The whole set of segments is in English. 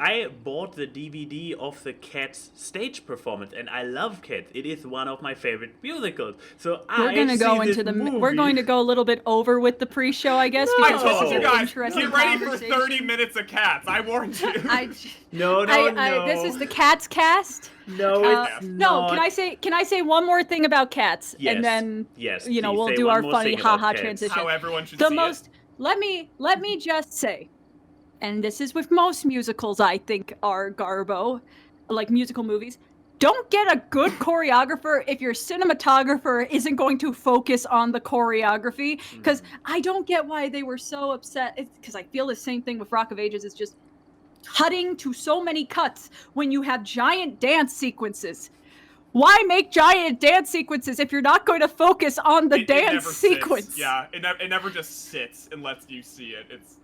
I bought the DVD of the Cats stage performance, and I love Cats. It is one of my favorite musicals. So we're going to go into the movie. We're going to go a little bit over with the pre-show, I guess. No. Because I told you guys, get ready for 30 minutes of Cats. I warned you. No. This is the Cats cast. No, it's not. No, can I say one more thing about Cats? Yes. And then we'll do one our more funny thing about haha Cats. transition. How everyone should see it. Let me just say, and this is with most musicals I think are garbo, like musical movies. Don't get a good choreographer if your cinematographer isn't going to focus on the choreography. Because I don't get why they were so upset. Because I feel the same thing with Rock of Ages. It's just cutting to so many cuts when you have giant dance sequences. Why make giant dance sequences if you're not going to focus on the dance sequence? Sits. Yeah, it never just sits and lets you see it. It's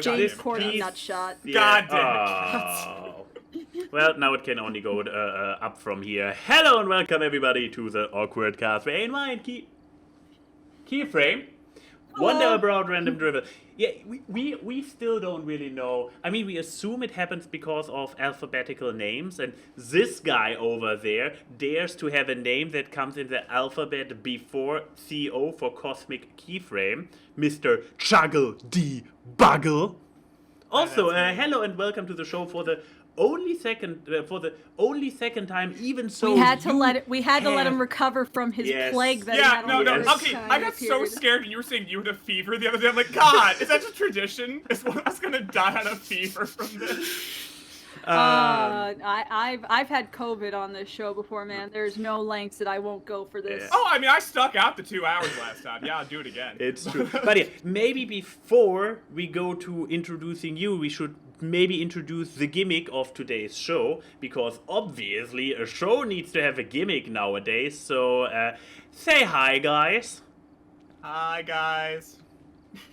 James Corden nutshot. Yeah. God damn it. Well, now it can only go up from here. Hello and welcome everybody to the AWKWARDCast. Where in mind Keyframe. Wonder about random dribble. Yeah, we still don't really know. I mean, we assume it happens because of alphabetical names, and this guy over there dares to have a name that comes in the alphabet before CO for Cosmic Keyframe, Mr. ChuggleDBugl. Also, hello and welcome to the show for the only second time. Even so, we had to let him recover from his plague that he had on the first Okay, time I got so scared when you were saying you had a fever the other day. I'm like, God, is that just tradition? Is one of us gonna die on a fever from this? I've had COVID on this show before, man. There's no lengths that I won't go for this. Yeah. Oh, I mean, I stuck out the 2 hours last time. Yeah, I'll do it again. It's true. But yeah, maybe before we go to introducing you, we should maybe introduce the gimmick of today's show, because obviously a show needs to have a gimmick nowadays. So say hi, guys. Hi, guys.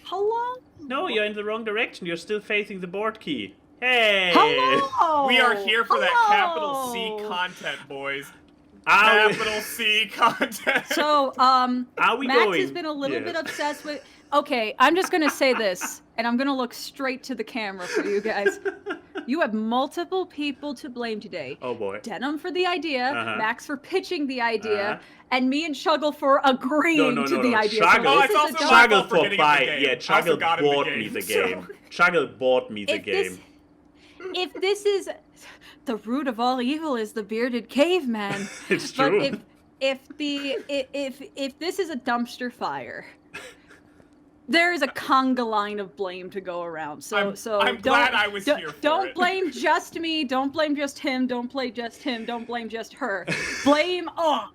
Hello? No, you're in the wrong direction. You're still facing the board key. Hey! Hello! We are here for that capital C content, boys. Capital C content. So, Are we Max going? has been a little bit obsessed with... Okay, I'm just gonna say this, and I'm gonna look straight to the camera for you guys. You have multiple people to blame today. Oh boy. Denim for the idea, Max for pitching the idea, and me and Chuggle for agreeing to the idea. Chuggle, it's also Chuggle for buying. Yeah, Chuggle bought me the game. Chuggle bought me the game. If this is the root of all evil is the bearded caveman. It's true. But if this is a dumpster fire, there is a conga line of blame to go around. I'm glad I was here for Don't it. blame just me. Don't blame just him. Don't blame just him. Don't blame just her. Blame all.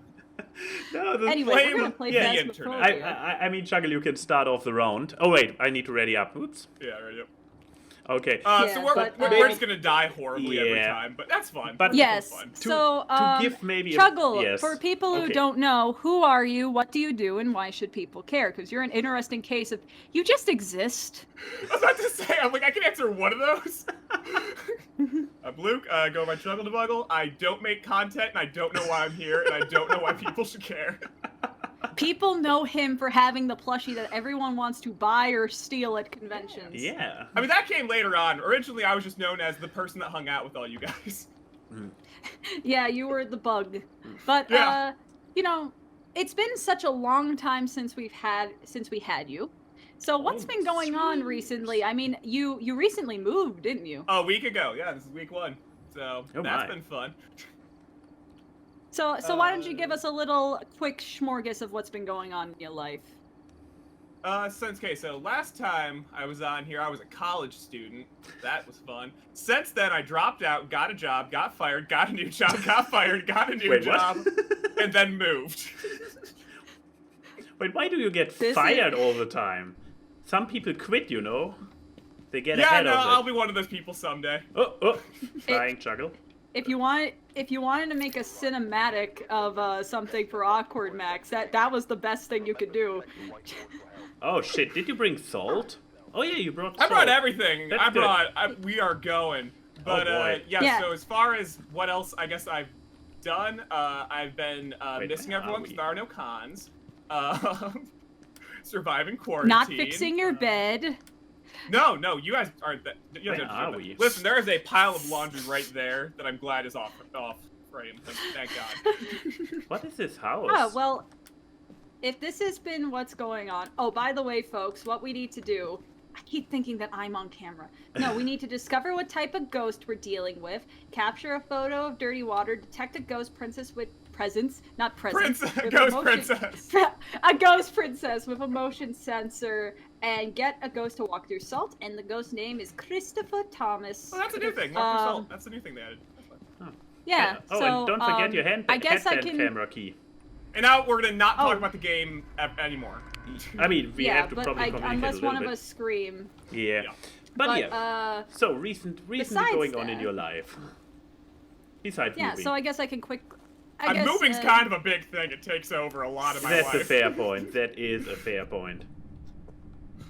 Anyway, we're gonna play Phasmophobia. I mean, Chuggle, you can start off the round. Oh wait, I need to ready up. Oops. Yeah, ready up. Okay. So we're just gonna die horribly every time, but that's fun. But yes. Fun. To give maybe Chuggle, for people who don't know, who are you, what do you do, and why should people care? Because you're an interesting case of you just exist. I was about to say, I'm like, I can answer one of those. I'm Luke, go by ChuggleDBugl. I don't make content, and I don't know why I'm here, and I don't know why people should care. People know him for having the plushie that everyone wants to buy or steal at conventions. Yeah. I mean, that came later on. Originally, I was just known as the person that hung out with all you guys. Yeah, you were the bug. But, you know, it's been such a long time since we had you. So what's been going on recently? I mean, you recently moved, didn't you? A week ago. Yeah, this is week 1. So that's been fun. So why don't you give us a little quick smorgasbord of what's been going on in your life? So last time I was on here, I was a college student. That was fun. Since then, I dropped out, got a job, got fired, got a new job, got fired, got a new job, and then moved. Wait, why do you get fired all the time? Some people quit, you know. They get ahead of it. I'll be one of those people someday. Flying Chuggle. If you wanted to make a cinematic of something for Awkward Max, that was the best thing you could do. Oh shit! Did you bring salt? Oh yeah, you brought salt. I brought everything. That's we are going. But so as far as what else I guess I've done, I've been missing everyone because there are no cons. Surviving quarantine. Not fixing your bed. No, you guys aren't that. You guys Where aren't are we? Listen, there is a pile of laundry right there that I'm glad is off frame. Thank God. What is this house? Oh, well, if this has been what's going on... Oh, by the way, folks, what we need to do... I keep thinking that I'm on camera. No, we need to discover what type of ghost we're dealing with, capture a photo of dirty water, detect a ghost princess with presence, not presence. Ghost princess. A ghost princess with a motion sensor, and get a ghost to walk through salt, and the ghost name is Christopher Thomas. Oh, that's a new thing. Walk through salt. That's a new thing they added. Yeah, Oh, so, and don't forget your headband can... camera key. And now we're gonna not talk about the game anymore. I mean, we have to but probably communicate unless a little one bit. of us scream. Yeah. Yeah. But yeah. So recently besides going on in that- your life. Besides Yeah, moving. so I guess I can quick. Moving's kind of a big thing. It takes over a lot of my That's life. a fair point. That is a fair point.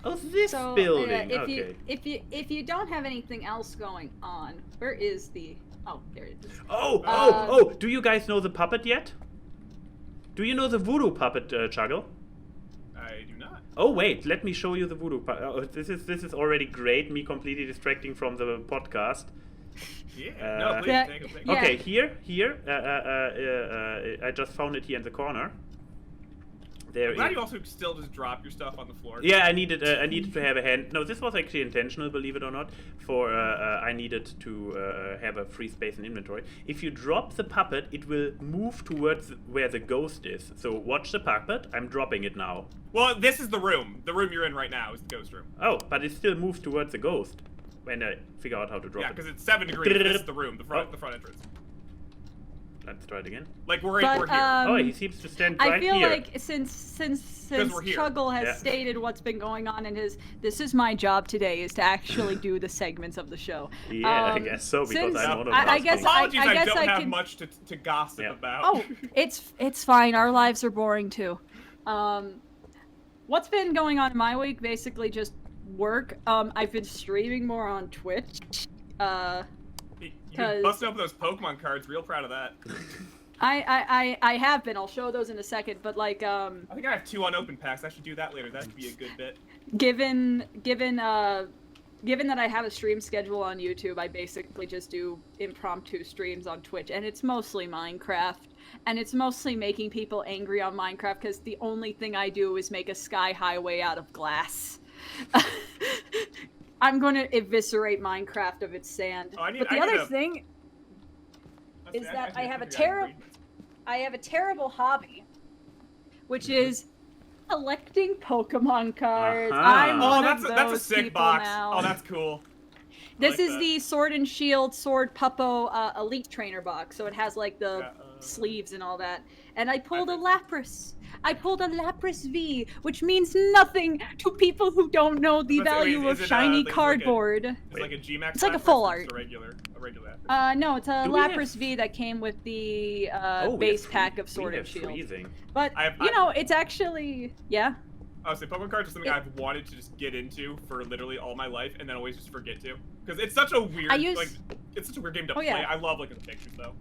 Oh, this So, building. if Okay. if you don't have anything else going on, where is the? Oh, there it is. Oh! Do you guys know the puppet yet? Do you know the voodoo puppet, Chuggle? I do not. Oh wait, let me show you the voodoo puppet. Oh, this is already great. Me completely distracting from the podcast. Yeah. No, please Yeah. take it. Yeah. Okay, here. I just found it here in the corner. There. I'm glad you also still just drop your stuff on the floor. Yeah, I needed to have a hand. No, this was actually intentional, believe it or not. For I needed to have a free space in inventory. If you drop the puppet, it will move towards where the ghost is. So watch the puppet. I'm dropping it now. Well, this is the room. The room you're in right now is the ghost room. Oh, but it still moves towards the ghost when I figure out how to drop Yeah, it. because it's 7 degrees. This is the room, the front entrance. Let's try it again. Like we're But, here. Oh, he seems to stand right I feel here. like since we're here. Chuggle has Yeah. stated what's been going on in his, this is my job today is to actually do the segments of the show. Yeah, I guess so, because since- I'm one of I those guess people. Apologies, I guess don't I have can- much to gossip Yeah. about. Oh, it's fine. Our lives are boring too. What's been going on in my week? Basically, just work. I've been streaming more on Twitch. You've 'cause- been busting open those Pokemon cards. Real proud of that. I have been. I'll show those in a second. But like, I think I have 2 unopened packs. I should do that later. That'd be a good bit. given that I have a stream schedule on YouTube, I basically just do impromptu streams on Twitch, and it's mostly Minecraft, and it's mostly making people angry on Minecraft because the only thing I do is make a sky highway out of glass. I'm going to eviscerate Minecraft of its sand. Oh, But the other thing is that I have a terrible hobby, which is collecting Pokemon cards. Uh-huh. I'm Oh, one that's of a those sick people box. now. Oh, that's cool. This like is that. the Sword and Shield Sword Puppo Elite Trainer box, so it has like the sleeves and all that. And I pulled a Lapras. I pulled a Lapras V, which means nothing to people who don't know the value of shiny cardboard. It's like a G-Max. It's like a Lapras, full or art. It's a regular. Lapras? No, it's a Do we have- Lapras V that came with the Oh, we base have pack of we Sword have and Shield. freezing. But it's actually Oh, so Pokemon cards are something I've wanted to just get into for literally all my life, and then always just forget to, because it's such a weird it's such a weird game to play. yeah. I love looking at the pictures though.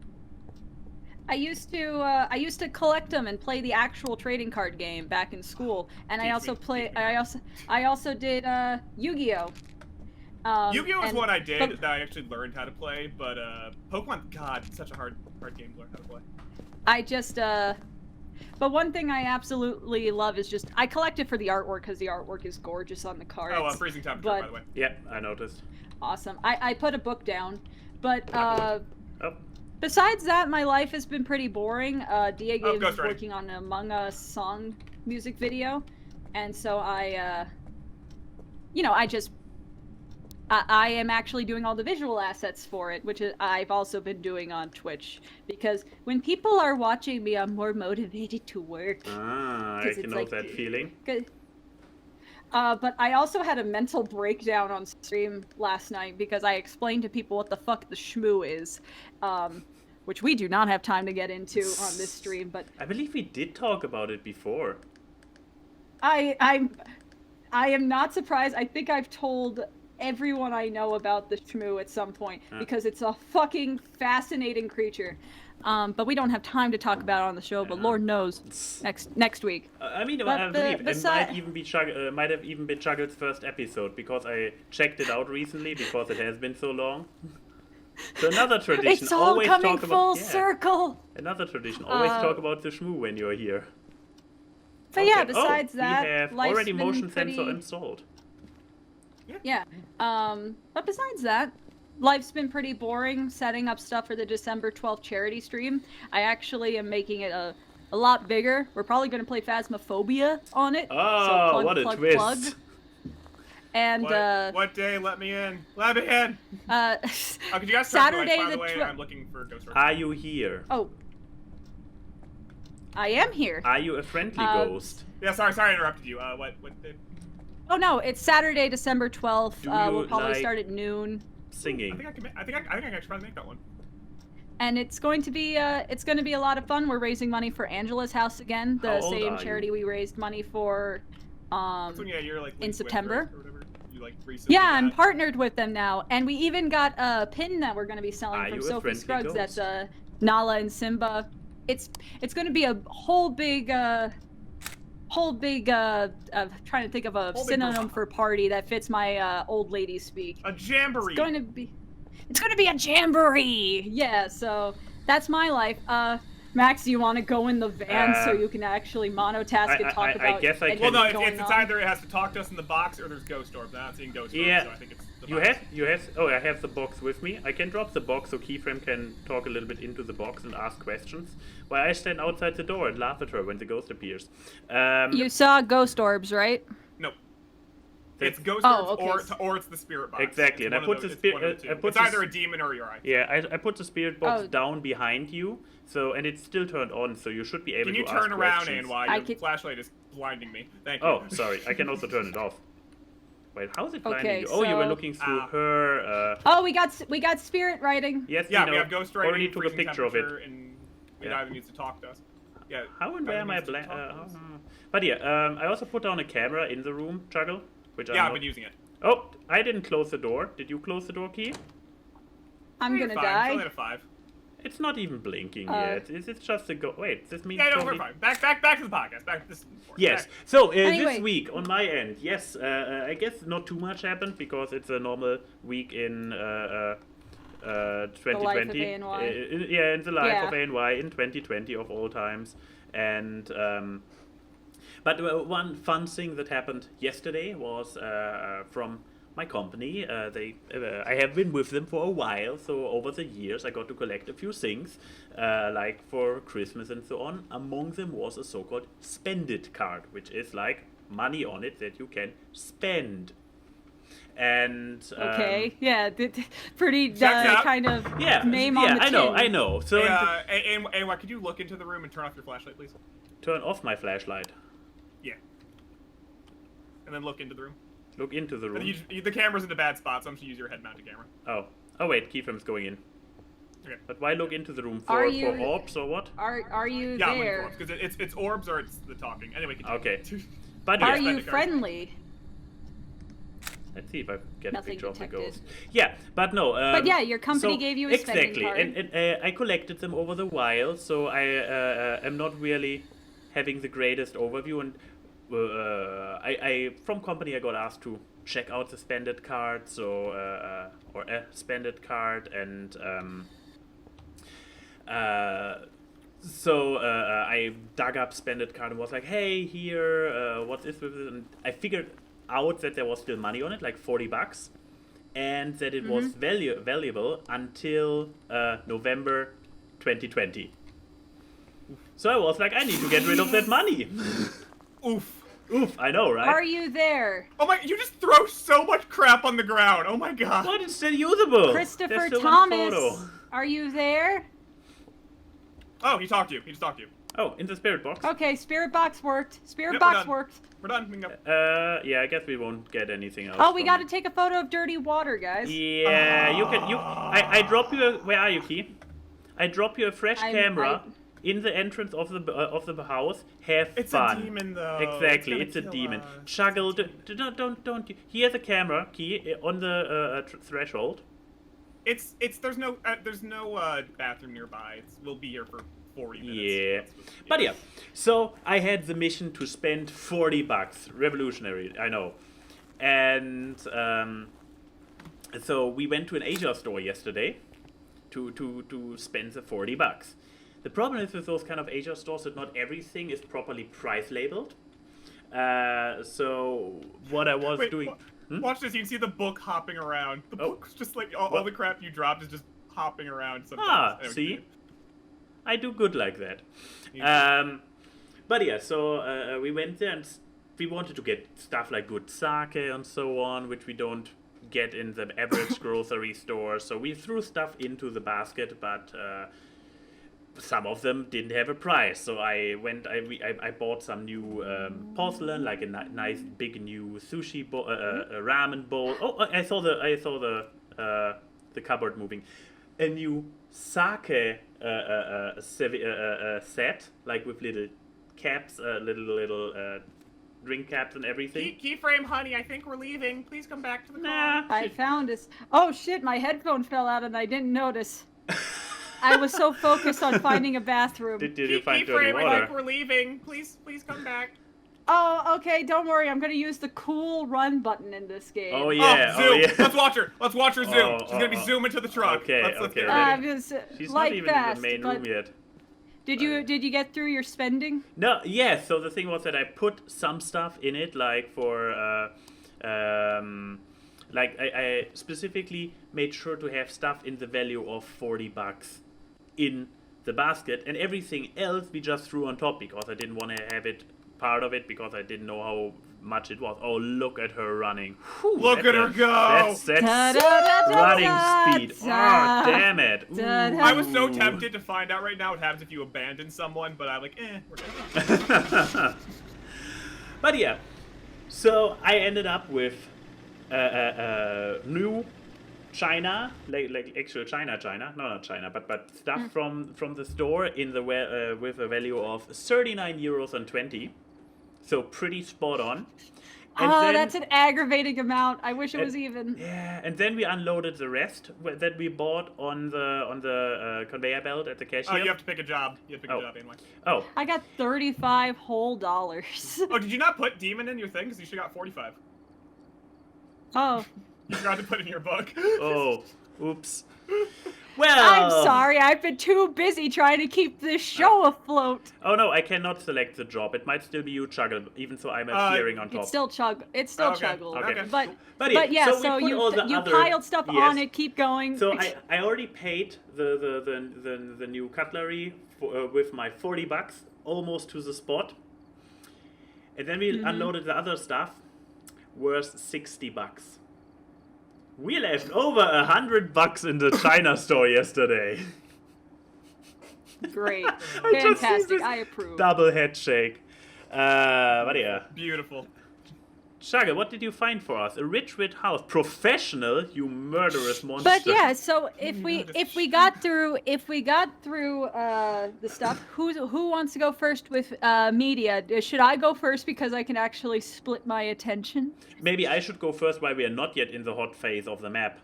I used to collect them and play the actual trading card game back in school, and I also did Yu-Gi-Oh. Yu-Gi-Oh is one I did but- that I actually learned how to play, but Pokemon, God, it's such a hard game to learn how to play. I just but one thing I absolutely love is just I collect it for the artwork because the artwork is gorgeous on the cards. Oh, freezing temperature, by the way. Yeah, I noticed. Awesome. I put a book down, but Oh. besides that, my life has been pretty boring. DA Games Ghost is Rider. working on an Among Us song music video, and so I am actually doing all the visual assets for it, which I've also been doing on Twitch, because when people are watching me, I'm more motivated to work. I 'Cause can it's know like- that feeling. But I also had a mental breakdown on stream last night because I explained to people what the fuck the shmoo is, which we do not have time to get into on this stream. But I believe we did talk about it before. I am not surprised. I think I've told everyone I know about the shmoo at some point because it's a fucking fascinating creature. But we don't have time to talk about it on the show. But Lord knows, next week. I mean, But I believe it besi- might have even been Chuggle's first episode because I checked it out recently because it has been so long. So another tradition, It's all always coming talk full about circle. Another tradition, always talk about the shmoo when you're here. But yeah, besides that, we have life's already been motion pretty... sensor installed. Yeah. But besides that, life's been pretty boring setting up stuff for the December 12th charity stream. I actually am making it a lot bigger. We're probably going to play Phasmophobia on it. Oh, so plug, what a plug, twist. plug. And, what day? Let me in. Let me in. Could you guys Saturday by the the way, I'm looking for Ghost Orb. Are you here? Oh. I am here. Are you a friendly ghost? Yeah, sorry I interrupted you. What day? Oh no, it's Saturday, December 12th. Do We'll you probably like start at noon. Singing. I think I can actually probably make that one. And it's going to be a lot of fun. We're raising money for Angela's house again, the How old same are charity you? we raised money for So yeah, you're like in linked with, September. right, or whatever. You like recently Yeah, I'm got- partnered with them now, and we even got a pin that we're going to be selling Are from you a Sophie friendly Scruggs. ghost? That's Nala and Simba. It's going to be a whole big I'm trying to think of a Whole big synonym brouhaha. for party that fits my old lady speak. a jamboree. It's going to be a jamboree. Yeah, so that's my life. Max, do you want to go in the van so you can actually monotask and talk about? I guess I can. Well, no, anything going it's on? either it has to talk to us in the box or there's Ghost Orb. I'm not seeing Ghost Orb, Yeah. so I think it's the You box. have. Oh, I have the box with me. I can drop the box so Keyframe can talk a little bit into the box and ask questions, while I stand outside the door and laugh at her when the ghost appears. You saw ghost orbs, right? No. That's- It's Ghost Oh, Orbs okay. or it's the Spirit Box. Exactly, It's and I one put of the those- it's spirit- one of the two. I put It's the either s- a demon or your eye. Yeah, I put the spirit box Oh. down behind you, so and it's still turned on, so you should be able Can to you ask turn around, questions. ANY? I Your could- flashlight is blinding me. Thank you. Oh, sorry. I can also turn it off. Wait, how is it blinding Okay, you? Oh, you were so- looking through Ah. her. Oh, we got spirit writing. Yes, Yeah, we we know. have Ghost Already Writing, took a freezing picture of it. temperature, and it Yeah. either needs to talk to us. Yeah. How and either where am I needs to blank? talk to us. But yeah, I also put down a camera in the room, Juggle, which Yeah, I'm I've not... been using it. Oh, I didn't close the door. Did you close the door, Key? I'm It's gonna fine. It's only die. at a 5. It's not even blinking yet. Is it just a go? Wait, this means Yeah, no, totally... we're fine. Back to the podcast. Back to this. Yes. Back. So Anyway. this week on my end, yes, I guess not too much happened because it's a normal week in 2020. life of ANY. Yeah, in the life Yeah. of ANY in 2020 of all times, and but one fun thing that happened yesterday was from my company. I have been with them for a while, so over the years I got to collect a few things, like for Christmas and so on. Among them was a so-called Spend It card, which is like money on it that you can spend. And Okay, yeah, pretty Checks out. kind of yeah, name yeah, on the tin. I know. So Hey, ANY, could you look into the room and turn off your flashlight, please? turn off my flashlight. Yeah. And then look into the room. Look into the And room. the camera's in a bad spot, so I'm just gonna use your head-mounted camera. Oh wait, Keyframe's going in. Okay. But why look into the room Are for you- orbs or what? Are you Yeah, I'm there? because it's orbs or it's the talking. Anyway, continue. Okay. But Are yeah, you Spend It card. friendly? let's see if I get Nothing a picture detected. of the ghost. Yeah, but no. But yeah, your company so- gave you a spending exactly, card. and I collected them over the while, so I am not really having the greatest overview. And I from company I got asked to check out the Spend It card, so or a Spend It card, and so I dug up Spend It card and was like, hey, here, what is with it? And I figured out that there was still money on it, like $40, and that it was valuable until November 2020. So I was like, I need to get rid of that money. Oof. Oof, I know, right? Are you there? Oh my! You just throw so much crap on the ground. Oh my god. What? It's still usable. There's Christopher still one Thomas, photo. are you there? Oh, he talked to you. He just talked to you. Oh, in the spirit box? Okay, spirit box worked. Spirit Yep, we're box done. worked. We're done. We can go. Yeah, I guess we won't get anything else. Oh, we from got to it. take a photo of dirty water, guys. Yeah, you can. I drop you. Where are you, Key? I drop you a fresh I'm- camera in the entrance of the house. Have It's fun. a demon, though. Exactly, It's it's a gonna demon. kill us. Chuggle, don't. Here's a camera key on the threshold. There's no bathroom nearby. We'll be here for 40 minutes. Yeah, but yeah. So I had the mission to spend $40. Revolutionary, I know. And so we went to an Asia store yesterday to spend the $40. The problem is with those kind of Asia stores that not everything is properly price labeled. So what I was doing. Watch this. You can see the book hopping around. The book's just like all the crap you dropped is just hopping around. Sometimes. Anyway, See, I do good like that. You But yeah, so we went there and we wanted to get stuff like good sake and so on, which we don't get in the average grocery store. So we threw stuff into the basket, but some of them didn't have a price. So I bought some new porcelain, like a nice big new sushi bowl, a ramen bowl. Oh, I saw the cupboard moving. A new sake set, like with little caps, little drink caps and everything. Keyframe, honey, I think we're leaving. Please come back to the car. Nah. I found this. Oh shit, my headphone fell out and I didn't notice. I was so focused on finding a bathroom. Did you find dirty Keyframe, I water? think we're leaving. Please come back. Oh, okay, don't worry. I'm gonna use the cool run button in this game. Oh yeah, Zoom. yeah. Let's watch her. Let's watch her zoom. Oh, She's gonna be zooming to the truck. Okay, Let's okay, get her ready. ready. Just, She's light not even fast, in the main but room yet. Did you get through your spending? No, yeah. So the thing was that I put some stuff in it, like for, like I specifically made sure to have stuff in the value of $40 in the basket, and everything else we just threw on top because I didn't want to have it part of it because I didn't know how much it was. Oh, look at her running! Whew, Look at her go! That's running speed. Oh, damn it! Ooh. I was so tempted to find out right now what happens if you abandon someone, but I'm like, we're good. But yeah, so I ended up with new China, like actual China, no, not China, but stuff from the store in the with a value of €39.20, so pretty spot on. And Oh, then, that's an aggravating amount. I wish it was even. yeah, and then we unloaded the rest that we bought on the conveyor belt at the cashier. Oh, you have to pick a job. You have to pick a job anyway. Oh, I got $35 whole. Oh, did you not put demon in your thing? Because you should have got 45. Oh, You forgot to put it in your book. oh, oops. Well, I'm sorry. I've been too busy trying to keep this show afloat. Oh no, I cannot select the job. It might still be you, Chuggle, even so I'm appearing on top. It's still Okay, Chuggle. okay. But yeah, yeah, so so we put all the you other- piled stuff yes. on it. Keep going. So I already paid the new cutlery for, with my $40, almost to the spot. And then we unloaded the other stuff, worth $60. We left over $100 in the China store yesterday. Great, I just see fantastic. this I approve. Double head shake. But yeah. Beautiful. Chuggle, what did you find for us? A rich house. Professional, you murderous monster. But yeah, so if we got through the stuff, who wants to go first with media? Should I go first because I can actually split my attention? Maybe I should go first while we are not yet in the hot phase of the map.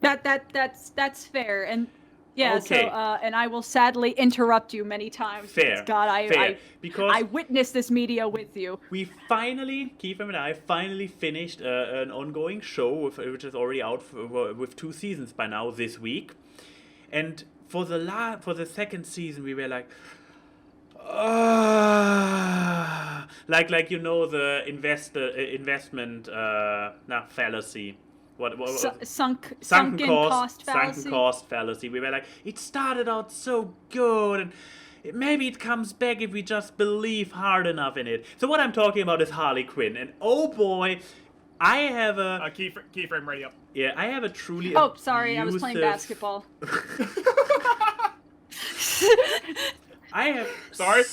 That's fair. And yeah, Okay. so and I will sadly interrupt you many times. Fair. God, fair. Because I witnessed this media with you. we finally, Keyframe and I, finally finished an ongoing show, which is already out with 2 seasons by now this week. And for the second season, we were like, like you know the investment fallacy. What Sunken Sunken cost fallacy. cost fallacy. We were like, it started out so good, and maybe it comes back if we just believe hard enough in it. So what I'm talking about is Harley Quinn, and oh boy, I have a Keyframe ready up. yeah, I have a truly Oh, sorry, I was playing abusive- basketball. I have Sorry,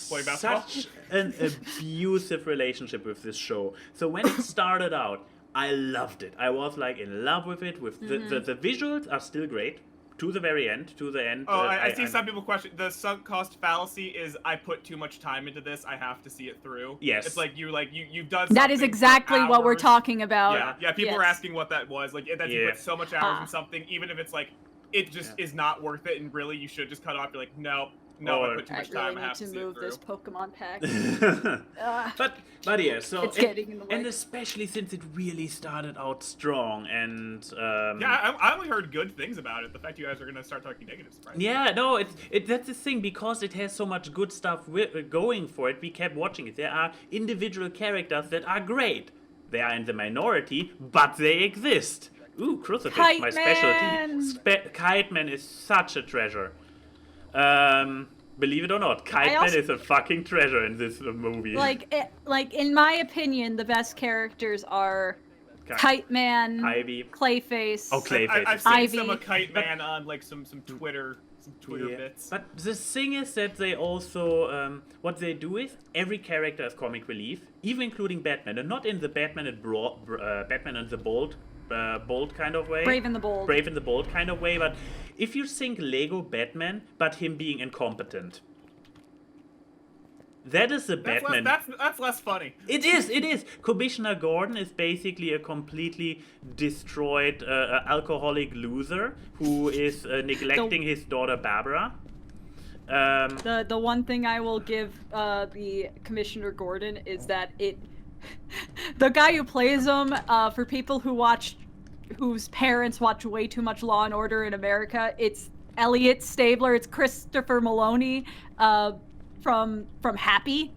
play basketball. such an abusive relationship with this show. So when it started out, I loved it. I was like in love with it. The visuals are still great. to the very end, to the end. Oh, I see some people question the sunk cost fallacy is I put too much time into this. I have to see it through. Yes. It's like you've done. That is something exactly for what we're hours. talking about. Yeah. People were asking what that was. Like that you Yeah. put so much hours in something, even if it's like it just is not worth it, and really you should just cut off. You're like, no, I put too much I really time. I need have to to see it move through. this Pokemon pack. But yeah, so It's getting in the way. and especially since it really started out strong, and Yeah, I only heard good things about it. The fact you guys are gonna start talking negative surprise. yeah, no, that's the thing, because it has so much good stuff going for it. We kept watching it. There are individual characters that are great. They are in the minority, but they exist. Ooh, Crucifix, Kite my Man! specialty. Kite Man is such a treasure. Believe it or not, Kite Man is a fucking treasure in this movie. Like in my opinion, the best characters are Kite Man, Ivy, Clayface. Oh, Clayface. I've seen Ivy. some of Kite Man on like some Twitter bits. But the thing is that they also, what they do is, every character is comic relief, even including Batman, and not in the Batman and Batman and the Bold kind of way. Brave and the Bold. Brave and the Bold kind of way, but if you think Lego Batman, but him being incompetent, that is the Batman. That's less funny. It is. Commissioner Gordon is basically a completely destroyed alcoholic loser who is neglecting his daughter Barbara. The one thing I will give the Commissioner Gordon is that the guy who plays him, for people whose parents watch way too much Law and Order in America, it's Elliot Stabler. It's Christopher Maloney from Happy.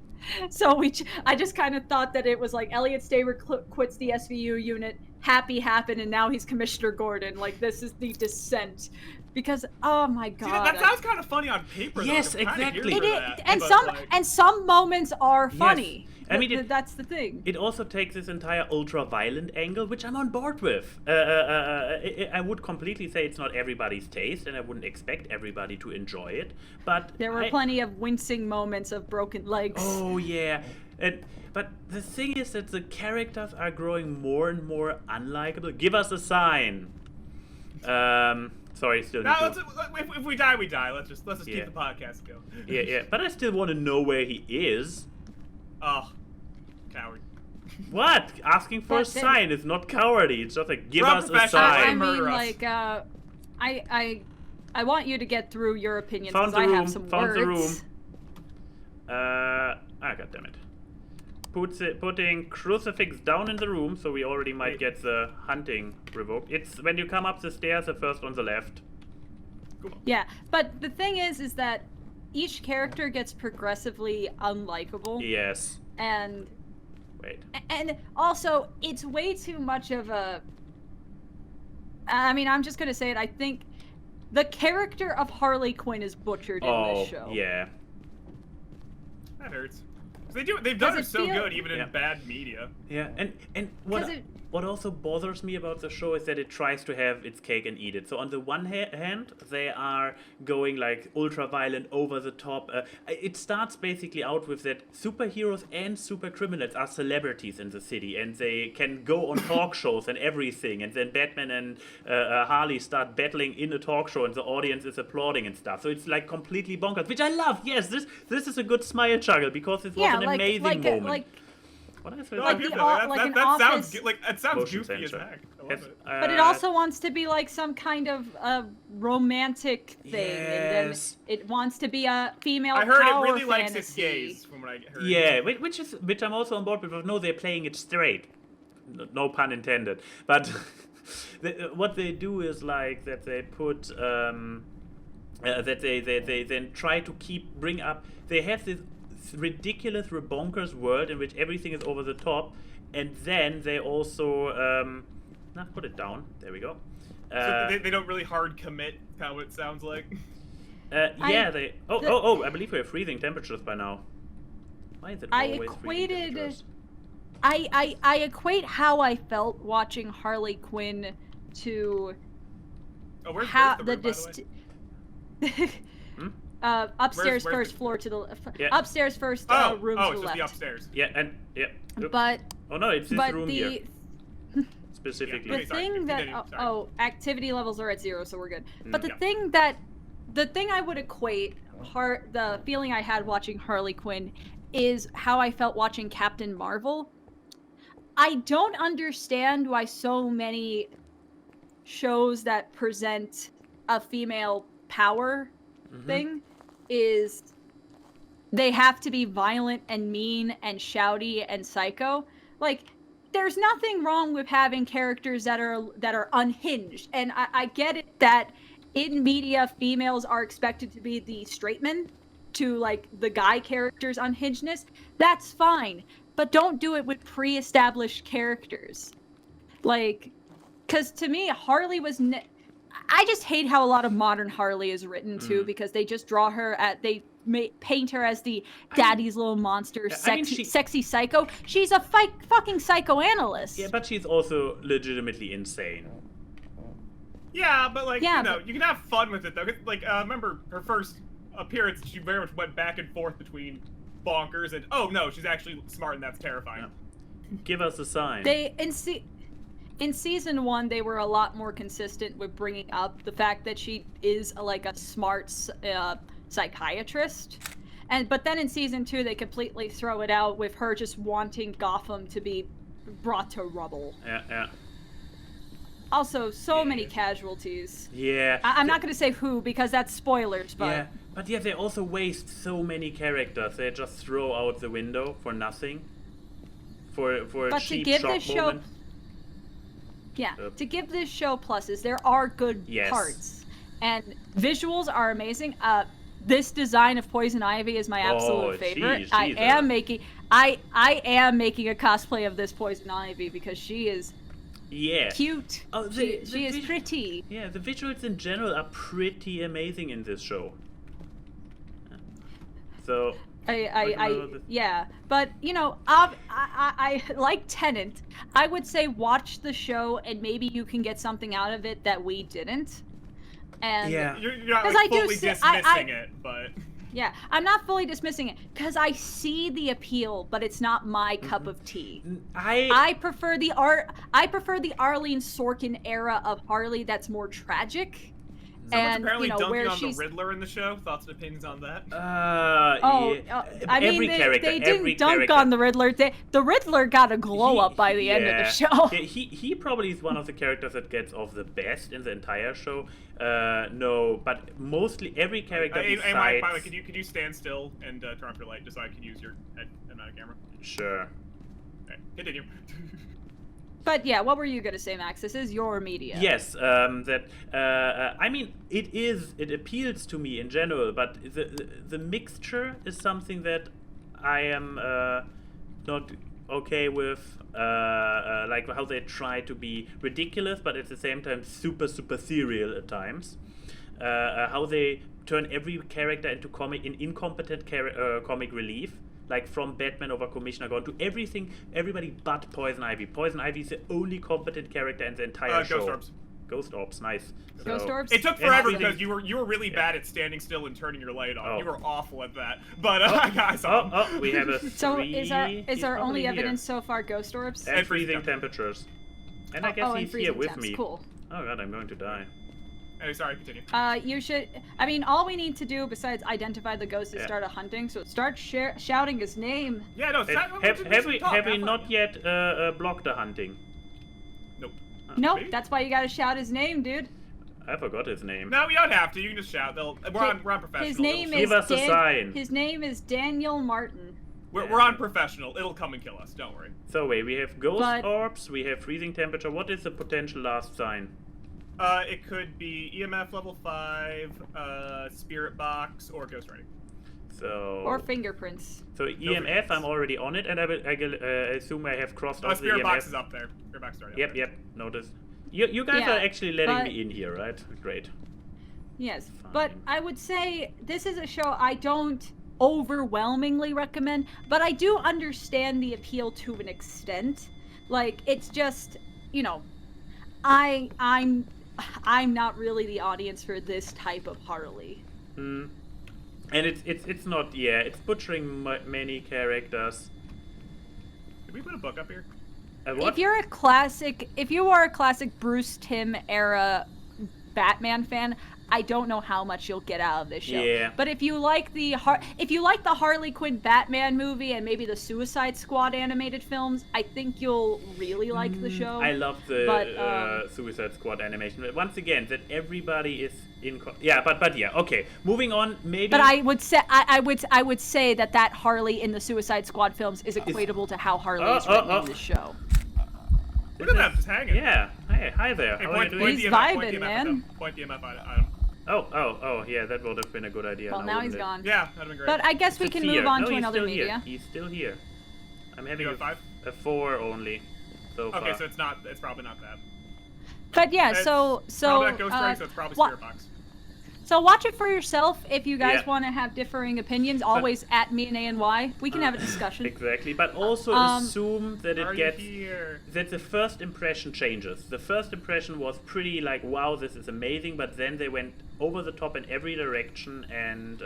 So I just kind of thought that it was like Elliot Stabler quits the SVU unit, Happy happened, and now he's Commissioner Gordon. Like, this is the descent. Because, oh my god. See, that sounds kind of funny on paper, though. Yes, I'm kinda exactly. here It for is, that, and some moments are funny. I mean, that's the thing. It also takes this entire ultra-violent angle, which I'm on board with. I would completely say it's not everybody's taste, and I wouldn't expect everybody to enjoy it. But There were plenty of wincing moments of broken legs. Oh yeah, but the thing is that the characters are growing more and more unlikable. Give us a sign. Sorry, still. No, if we die, we die. Let's just keep the podcast going. Yeah. But I still want to know where he is. Oh, coward. What? Asking for a sign is not cowardly. It's just like, give us a I sign. mean, like, I want you to get through your opinions Found because the I room. have some Found the room. words. Goddammit. Putting Crucifix down in the room, so we already might get the hunting revoked. It's when you come up the stairs, the first on the left. Yeah, but the thing is that each character gets progressively unlikable. Yes. And wait. And also, it's way too much of a. I mean, I'm just gonna say it. I think the character of Harley Quinn is butchered in this show. Yeah. That hurts. They've done her so good, even in bad media. Yeah, and what also bothers me about the show is that it tries to have its cake and eat it. So on the one hand, they are going like ultra-violent, over the top. It starts basically out with that superheroes and super criminals are celebrities in the city, and they can go on talk shows and everything. And then Batman and Harley start battling in a talk show, and the audience is applauding and stuff. So it's like completely bonkers, which I love. Yes, this is a good smile chuggle because it was an amazing moment. What I say? That sounds goofy as heck. I love it. But it also wants to be like some kind of romantic thing, and then it wants to be a female power fantasy. I heard it really likes its gays, from what I heard. Yeah, which I'm also on board with. No, they're playing it straight. No pun intended. But what they do is like that they put that they then try to bring up. They have this ridiculous bonkers world in which everything is over the top, and then they also put it down. There we go. So they don't really hard commit, kind of what it sounds like. I believe we have freezing temperatures by now. Why is it always freezing temperatures? I equate how I felt watching Harley Quinn to where's the room, by the way? Upstairs, where's first floor to the upstairs, first room to the left. The upstairs. Yeah, and But oh no, it's this room here. specifically. Yeah. The sorry, thing that continue, sorry. activity levels are at 0, so we're good. But the Yeah. thing I would equate the feeling I had watching Harley Quinn is how I felt watching Captain Marvel. I don't understand why so many shows that present a female power thing is they have to be violent and mean and shouty and psycho. Like, there's nothing wrong with having characters that are unhinged, and I get it that in media females are expected to be the straight men to like the guy characters' unhingedness. That's fine, but don't do it with pre-established characters. Like, because to me, Harley was. I just hate how a lot of modern Harley is written too, because they just draw her paint her as the daddy's little monster, sexy psycho. She's a fucking psychoanalyst. Yeah, but she's also legitimately insane. Yeah, but like, Yeah, you know, you can have fun with it though. Like, remember her first appearance, she very much went back and forth between bonkers and, oh no, she's actually smart and that's terrifying. Yeah. Give us a sign. In season 1, they were a lot more consistent with bringing up the fact that she is like a smart psychiatrist. But then in season 2, they completely throw it out with her just wanting Gotham to be brought to rubble. Yeah. Also, so many casualties. Yeah. I'm not going to say who because that's spoilers, but... Yeah, but yeah, they also waste so many characters. They just throw out the window for nothing. For a cheap shock moment. Yeah, to give this show pluses, there are good parts. And visuals are amazing. This design of Poison Ivy is my absolute favorite. I am making a cosplay of this Poison Ivy because she is cute. Oh, she is pretty. Yeah, the visuals in general are pretty amazing in this show. So yeah, but you know, I like Tenet. I would say watch the show and maybe you can get something out of it that we didn't. And you're not like, fully dismissing it, but yeah, I'm not fully dismissing it because I see the appeal, but it's not my cup of tea. I prefer the Arlene Sorkin era of Harley that's more tragic. Someone's apparently you know, dunking on the Riddler in the show. Thoughts and opinions on that? I mean, they didn't dunk on the Riddler. The Riddler got a glow up by the end of the show. He probably is one of the characters that gets off the best in the entire show. No, but mostly every character besides... By the way, could you stand still and turn off your light just so I can use your head and not a camera? Sure. Okay, continue. But yeah, what were you gonna say, Max? This is your media. Yes, I mean, it appeals to me in general, but the mixture is something that I am not okay with. Like how they try to be ridiculous, but at the same time super serial at times. How they turn every character into incompetent comic relief. Like from Batman over Commissioner Gordon to everybody but Poison Ivy. Poison Ivy is the only competent character in the entire show. Ghost Orbs, nice. Ghost Orbs? It took forever because you were really bad at standing still and turning your light on. You were awful at that. But I saw him. We have a 3. So is our only evidence so far Ghost Orbs? And freezing temperatures. And I guess he's here with me. Cool. Oh god, I'm going to die. Oh, sorry, continue. You should. I mean, all we need to do besides identify the ghost is start a hunting. So start shouting his name. Yeah, no. Have we not yet blocked the hunting? Nope. Nope. That's why you gotta shout his name, dude. I forgot his name. No, you don't have to. You can just shout. We're on professional. His name is Give us a sign. His name is Daniel Martin. We're on professional. It'll come and kill us. Don't worry. So wait, we have ghost orbs. We have freezing temperature. What is the potential last sign? It could be EMF level 5, spirit box, or ghost writing. So. Or fingerprints. So EMF, I'm already on it, and I assume I have crossed off the EMF. Spirit box is up there. Spirit box is already up there. Yep. Notice. You guys are actually letting me in here, right? Great. Yes, Fine. but I would say this is a show I don't overwhelmingly recommend, but I do understand the appeal to an extent. Like, it's just, you know, I'm not really the audience for this type of Harley. And it's not, it's butchering many characters. Did we put a book up here? if you are a classic Bruce Timm era Batman fan, I don't know how much you'll get out of this show. Yeah. But if you like the Harley Quinn Batman movie and maybe the Suicide Squad animated films, I think you'll really like the show. I love the Suicide Squad animation. But once again, that everybody is in. But yeah. Okay. Moving on. Maybe. But I would say that Harley in the Suicide Squad films is equatable to how Harley is written in this show. Look at that, just hanging. Yeah. Hi there. Hey, How are you doing? He's vibing, man. Point the MF item. Oh, yeah, that would have been a good idea. Well, now he's gone. Yeah, that'd been great. But I guess we can move on to another media. He's still here. I'm having You got 5? a 4 only so far. Okay, so it's probably not that. But yeah, It's so probably that Ghost Ring, so it's probably Spirit Box. So watch it for yourself. If you guys Yeah. want to have differing opinions, always at me and ANY. We can have a discussion. Exactly, but also assume that it gets that the first impression changes. The first impression was pretty like, wow, this is amazing, but then they went over the top in every direction, and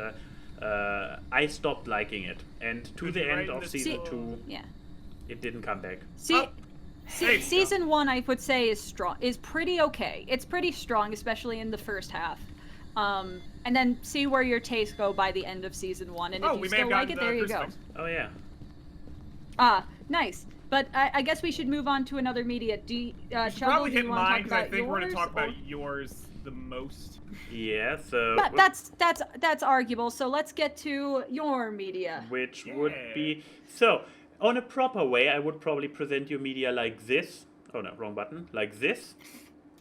I stopped liking it. And to the end of season 2, it didn't come back. Season 1, I would say, is pretty okay. It's pretty strong, especially in the first half. And then see where your tastes go by the end of season 1, and if you still like it, there you go. Oh yeah. Nice. But I guess we should move on to another media. Probably hit mine because I think think we're going to talk about yours the most. Yeah. So. But that's arguable. So let's get to your media. Which would be so. On a proper way, I would probably present your media like this. Oh no, wrong button. Like this.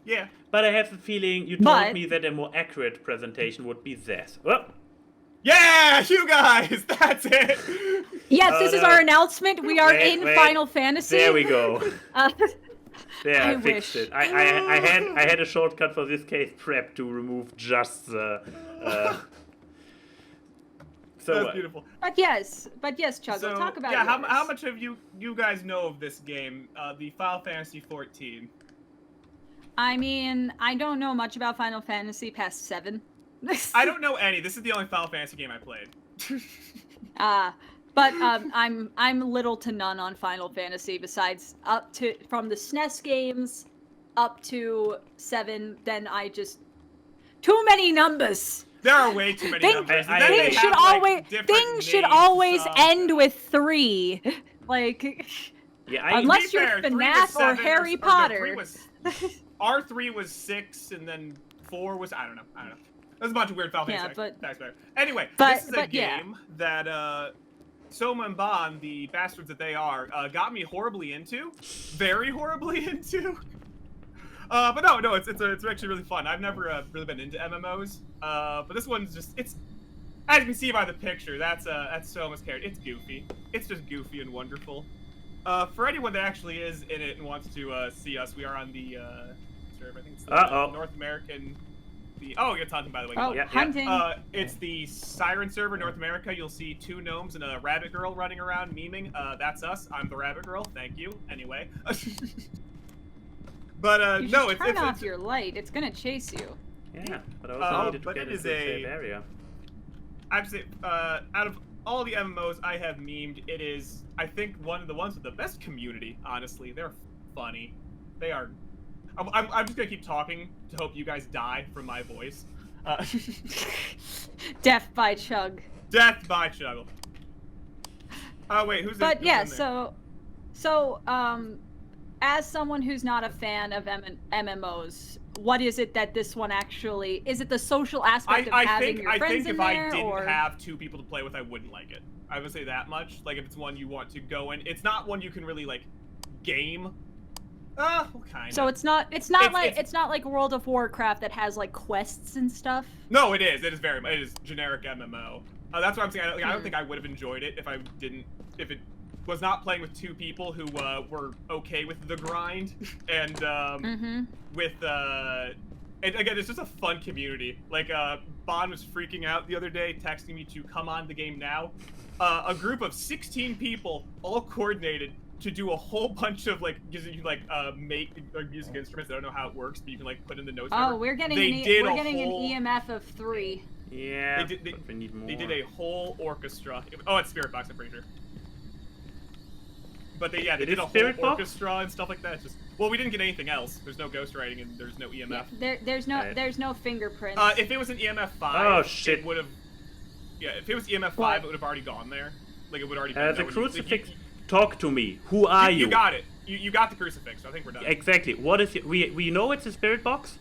Yeah. But I have a feeling you told me that a more accurate presentation would be this. Oh. Yeah, you guys, that's it. Yes, this is our announcement. We are in Final Fantasy. There we go. There, I fixed wish. it. I had a shortcut for this case prep to remove just the. That's beautiful. But yes, Chuggle, So, talk about yeah, yours. how much of you guys know of this game, the Final Fantasy 14? I mean, I don't know much about Final Fantasy past 7. I don't know any. This is the only Final Fantasy game I played. But I'm little to none on Final Fantasy besides from the SNES games up to 7. Then I just too many numbers. There are way too many numbers. Things should always end with 3. Like, unless you're FNAF or Harry Potter. R3 was 6, and then 4 was I don't know. There's a bunch of weird Final Fantasy facts there. Anyway, this is a game that Soma and Bon, the bastards that they are, got me horribly into, very horribly into. But no, it's actually really fun. I've never really been into MMOs, but this one's just as you can see by the picture, that's Soma's character. It's goofy. It's just goofy and wonderful. For anyone that actually is in it and wants to see us, we are on the server. I think it's the North American. You're talking by the way. Oh, hunting. It's the Siren server, North America. You'll see 2 gnomes and a rabbit girl running around memeing. That's us. I'm the rabbit girl. Thank you. Anyway. But you no, should turn off your light. It's gonna chase you. Yeah, but I also needed to get into a safe area. I'd say out of all the MMOs I have memed, it is I think one of the ones with the best community. Honestly, they're funny. They are. I'm just gonna keep talking to hope you guys die from my voice. Death by Chug. Death by Chuggle. Oh wait, who's? But who's yeah, in there? so as someone who's not a fan of MMOs, what is it that this one actually? Is it the social aspect of having your friends in there? I think if I didn't have 2 people to play with, I wouldn't like it. I would say that much. Like if it's one you want to go in, it's not one you can really like game. Well, kind of. So it's not like World of Warcraft that has like quests and stuff. No, it is. It is generic MMO. That's what I'm saying. I don't think I would have enjoyed it if it was not playing with 2 people who were okay with the grind and and again, it's just a fun community. Like Bon was freaking out the other day, texting me to come on the game now. A group of 16 people, all coordinated, to do a whole bunch of like using make music instruments. I don't know how it works, but you can like put in the notes. Oh, we're getting an EMF of 3. Yeah, we need more. They did a whole orchestra. Oh, it's Spirit Box, I'm pretty sure. But they did a whole orchestra and stuff like that. Just well, we didn't get anything else. There's no ghostwriting and there's no EMF. Yeah, there's no fingerprints. If it was an EMF 5, oh shit, it would have. Yeah, if it was EMF 5, it would have already gone there. Like it would already. The crucifix. Talk to me. Who are you? You got it. You got the crucifix. So I think we're done. Exactly. What is it? We know it's a spirit box.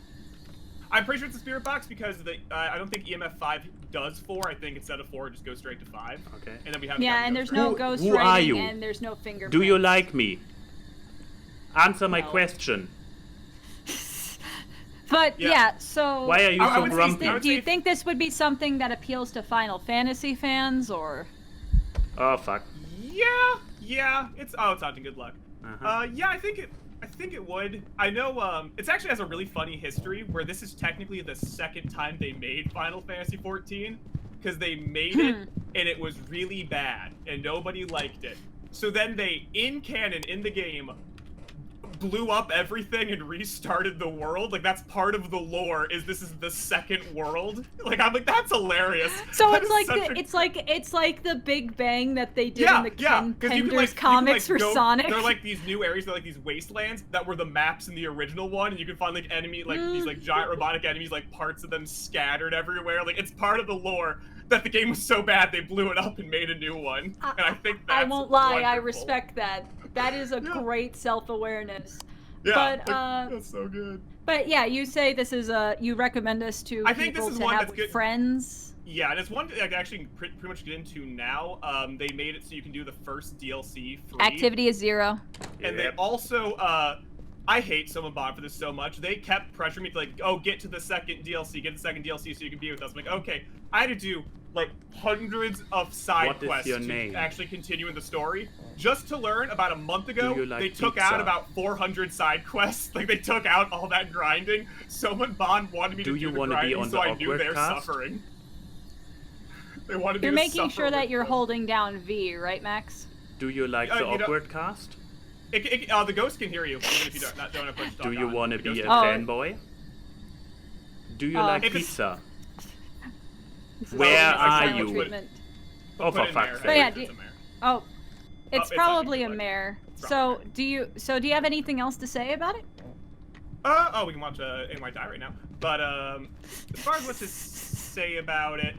I'm pretty sure it's a spirit box because I don't think EMF 5 does 4. I think instead of 4, it just goes straight to 5. Okay. And then we have. Yeah, and there's no ghost who are you? and there's no fingerprints. Do you like me? Answer my question. But yeah, so why are you so grumpy? Do you think this would be something that appeals to Final Fantasy fans, or? Oh fuck. Yeah. It's haunting. Good luck. Yeah, I think it would. I know it's actually has a really funny history where this is technically the second time they made Final Fantasy 14 because they made it and it was really bad and nobody liked it. So then they, in canon, in the game, blew up everything and restarted the world. Like that's part of the lore. This is the second world. Like I'm like that's hilarious. So that it's like the Big Bang that they did in the Ken Penders comics for Sonic. They're like these new areas. They're like these wastelands that were the maps in the original one, and you can find like these like giant robotic enemies, like parts of them scattered everywhere. Like it's part of the lore that the game was so bad they blew it up and made a new one. And I think that's I won't lie. wonderful. I respect that. That is a great self-awareness. Yeah, but that's so good. But yeah, you say this is you recommend this to people to have with friends. Yeah, and it's one that I can actually pretty much get into now. They made it so you can do the first DLC free. Activity is 0. And they also, I hate Someone Bond for this so much. They kept pressuring me to like, oh, get to the second DLC, so you can be with us. I'm like, okay, I had to do like hundreds of side quests to actually continue in the story. Just to learn, about a month ago, they took out about 400 side quests. Like they took out all that grinding. Someone Bond wanted me to do the grinding, so I knew they're suffering. They wanted me You're to making suffer sure that with you're them. holding down V, right, Max? Do you like the awkward cast? The ghost can hear you, even if you don't have to push talk. Do you want to be a fanboy? Do you like pizza? Where are you? Oh, for fuck's sake. It's probably a mare. So do you have anything else to say about it? We can watch ANY die right now. But as far as what to say about it,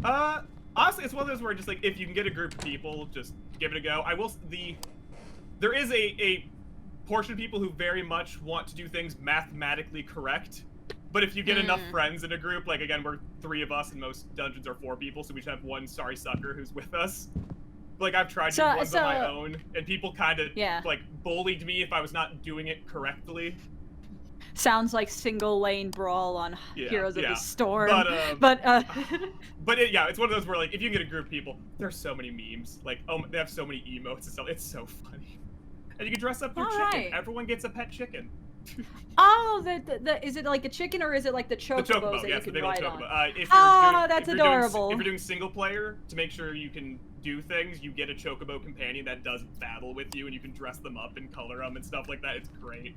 honestly, it's one of those where just like if you can get a group of people, just give it a go. There is a portion of people who very much want to do things mathematically correct. But if you get enough friends in a group, like again, we're 3 of us and most dungeons are 4 people, so we should have one sorry sucker who's with us. Like I've tried to do ones on my own, and people kind of like bullied me if I was not doing it correctly. Sounds like single lane brawl on Heroes of the Storm. But it's one of those where like if you can get a group of people, there's so many memes. Like they have so many emotes and stuff. It's so funny. And you can dress up your chicken. Right. Everyone gets a pet chicken. Oh, is it like a chicken or is it like the chocobos that you can ride on? That's adorable. If you're doing single player, to make sure you can do things, you get a chocobo companion that does battle with you, and you can dress them up and color them and stuff like that. It's great.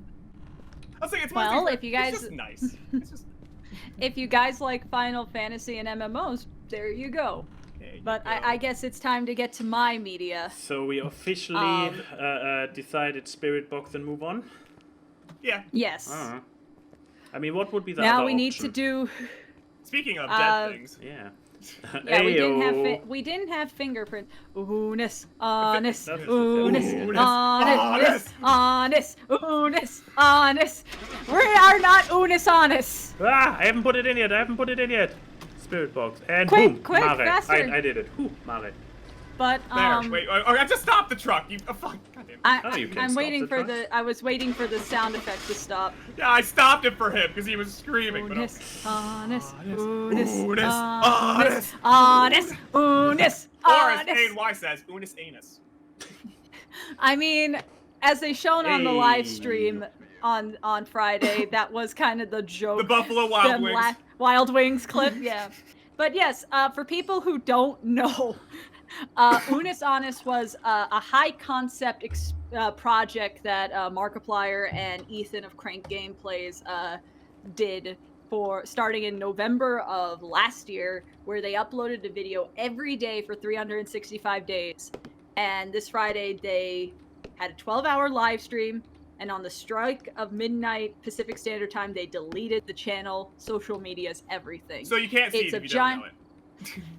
I'll say it's if you guys, it's just nice. It's just... if you guys like Final Fantasy and MMOs, there you go. But I guess it's time to get to my media. So we officially decided Spirit Box and move on? Yeah. Yes. I mean, what would be the now other we need option? to do... Speaking of dead things. Yeah. Yeah, we didn't have fingerprints. Unus Annus, Unus Annus, Unus Annus. We are not Unus Annus. I haven't put it in yet. Spirit Box. And quick, boom, Mare. faster. I did it. Mare. But there. Wait, I just stopped the truck. You fuck. I'm waiting for I was waiting for the sound effect to stop. Yeah, I stopped it for him because he was screaming. Unus Annus, Unus Annus, Annus, Unus Or as ANY says, Unus Annus. I mean, as they shown on the live stream on Friday, that was kind of the joke. The Buffalo Wild Wings. Wild Wings clip, yeah. But yes, for people who don't know, Unus Annus was a high concept project that Markiplier and Ethan of Crank Gameplays did for starting in November of last year, where they uploaded a video every day for 365 days. And this Friday they had a 12-hour live stream, and on the strike of midnight Pacific Standard Time, they deleted the channel, social medias, everything. So you can't see it if you don't know it.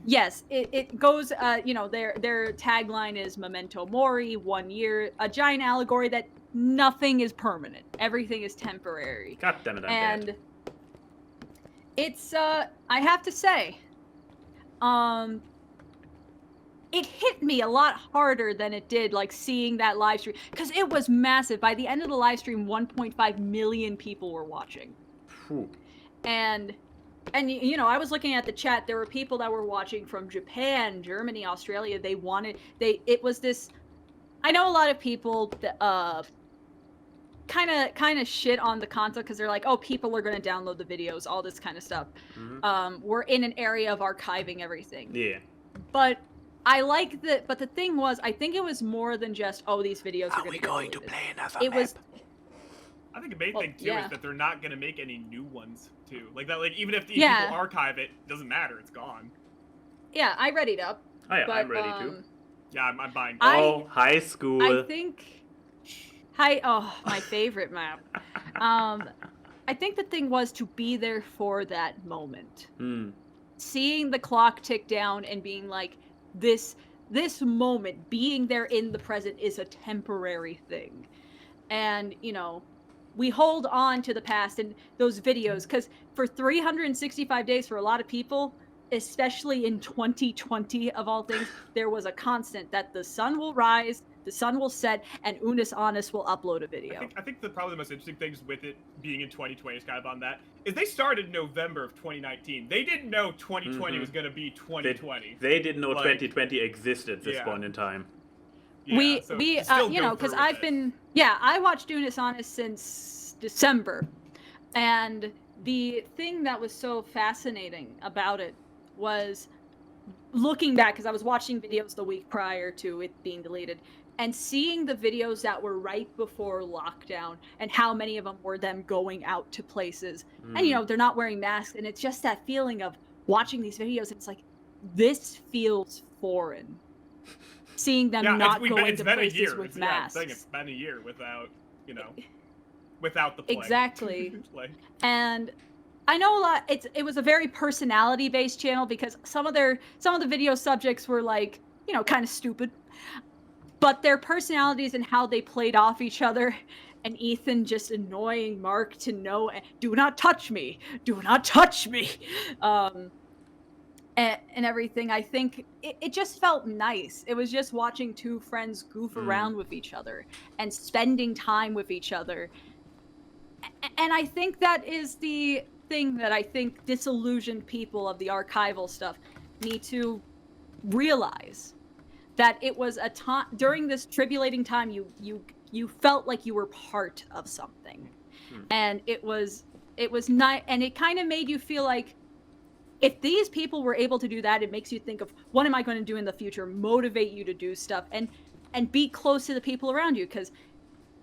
Yes, it goes, you know, their tagline is Memento Mori, 1 year, a giant allegory that nothing is permanent. Everything is temporary. God damn it, I'm and dead. It's, I have to say, it hit me a lot harder than it did, like, seeing that live stream, because it was massive. By the end of the live stream, 1.5 million people were watching. Whew. And you know, I was looking at the chat, there were people that were watching from Japan, Germany, Australia. It was this, I know a lot of people kind of shit on the console because they're like, oh, people are going to download the videos, all this kind of stuff. Mm-hmm. We're in an area of archiving everything. Yeah. But I like that. But the thing was, I think it was more than just, oh, these videos are going to play another It map? was. I think the main thing too is that they're not gonna make any new ones too. Like that, like even if the people archive it, doesn't matter. It's gone. Yeah, I readied up. Oh, yeah, but, I'm ready too. Yeah, I'm buying. High school. I think. My favorite map. I think the thing was to be there for that moment. Seeing the clock tick down and being like, this moment, being there in the present is a temporary thing. And, you know, we hold on to the past and those videos, because for 365 days for a lot of people, especially in 2020 of all things, there was a constant that the sun will rise, the sun will set, and Unus Annus will upload a video. I think probably the most interesting things with it being in 2020 is kind of on that, is they started in November of 2019. They didn't know 2020 was going to be 2020. They didn't know 2020 existed at this point in time. Yeah, you know, because I watched Unus Annus since December, and the thing that was so fascinating about it was looking back, because I was watching videos the week prior to it being deleted, and seeing the videos that were right before lockdown, and how many of them were them going out to places, and you know, they're not wearing masks, and it's just that feeling of watching these videos, it's like, this feels foreign. Seeing them not go into places with masks. It's been a year without, you know, without the play. Exactly. And I know a lot. It was a very personality-based channel, because some of the video subjects were like, you know, kind of stupid, but their personalities and how they played off each other, and Ethan just annoying Mark to no, do not touch me, do not touch me. And everything, I think it just felt nice. It was just watching two friends goof around with each other and spending time with each other. And I think that is the thing that I think disillusioned people of the archival stuff need to realize, that it was a time during this tribulating time, you felt like you were part of something. And it was nice, and it kind of made you feel like, if these people were able to do that, it makes you think of, what am I going to do in the future? Motivate you to do stuff and be close to the people around you, because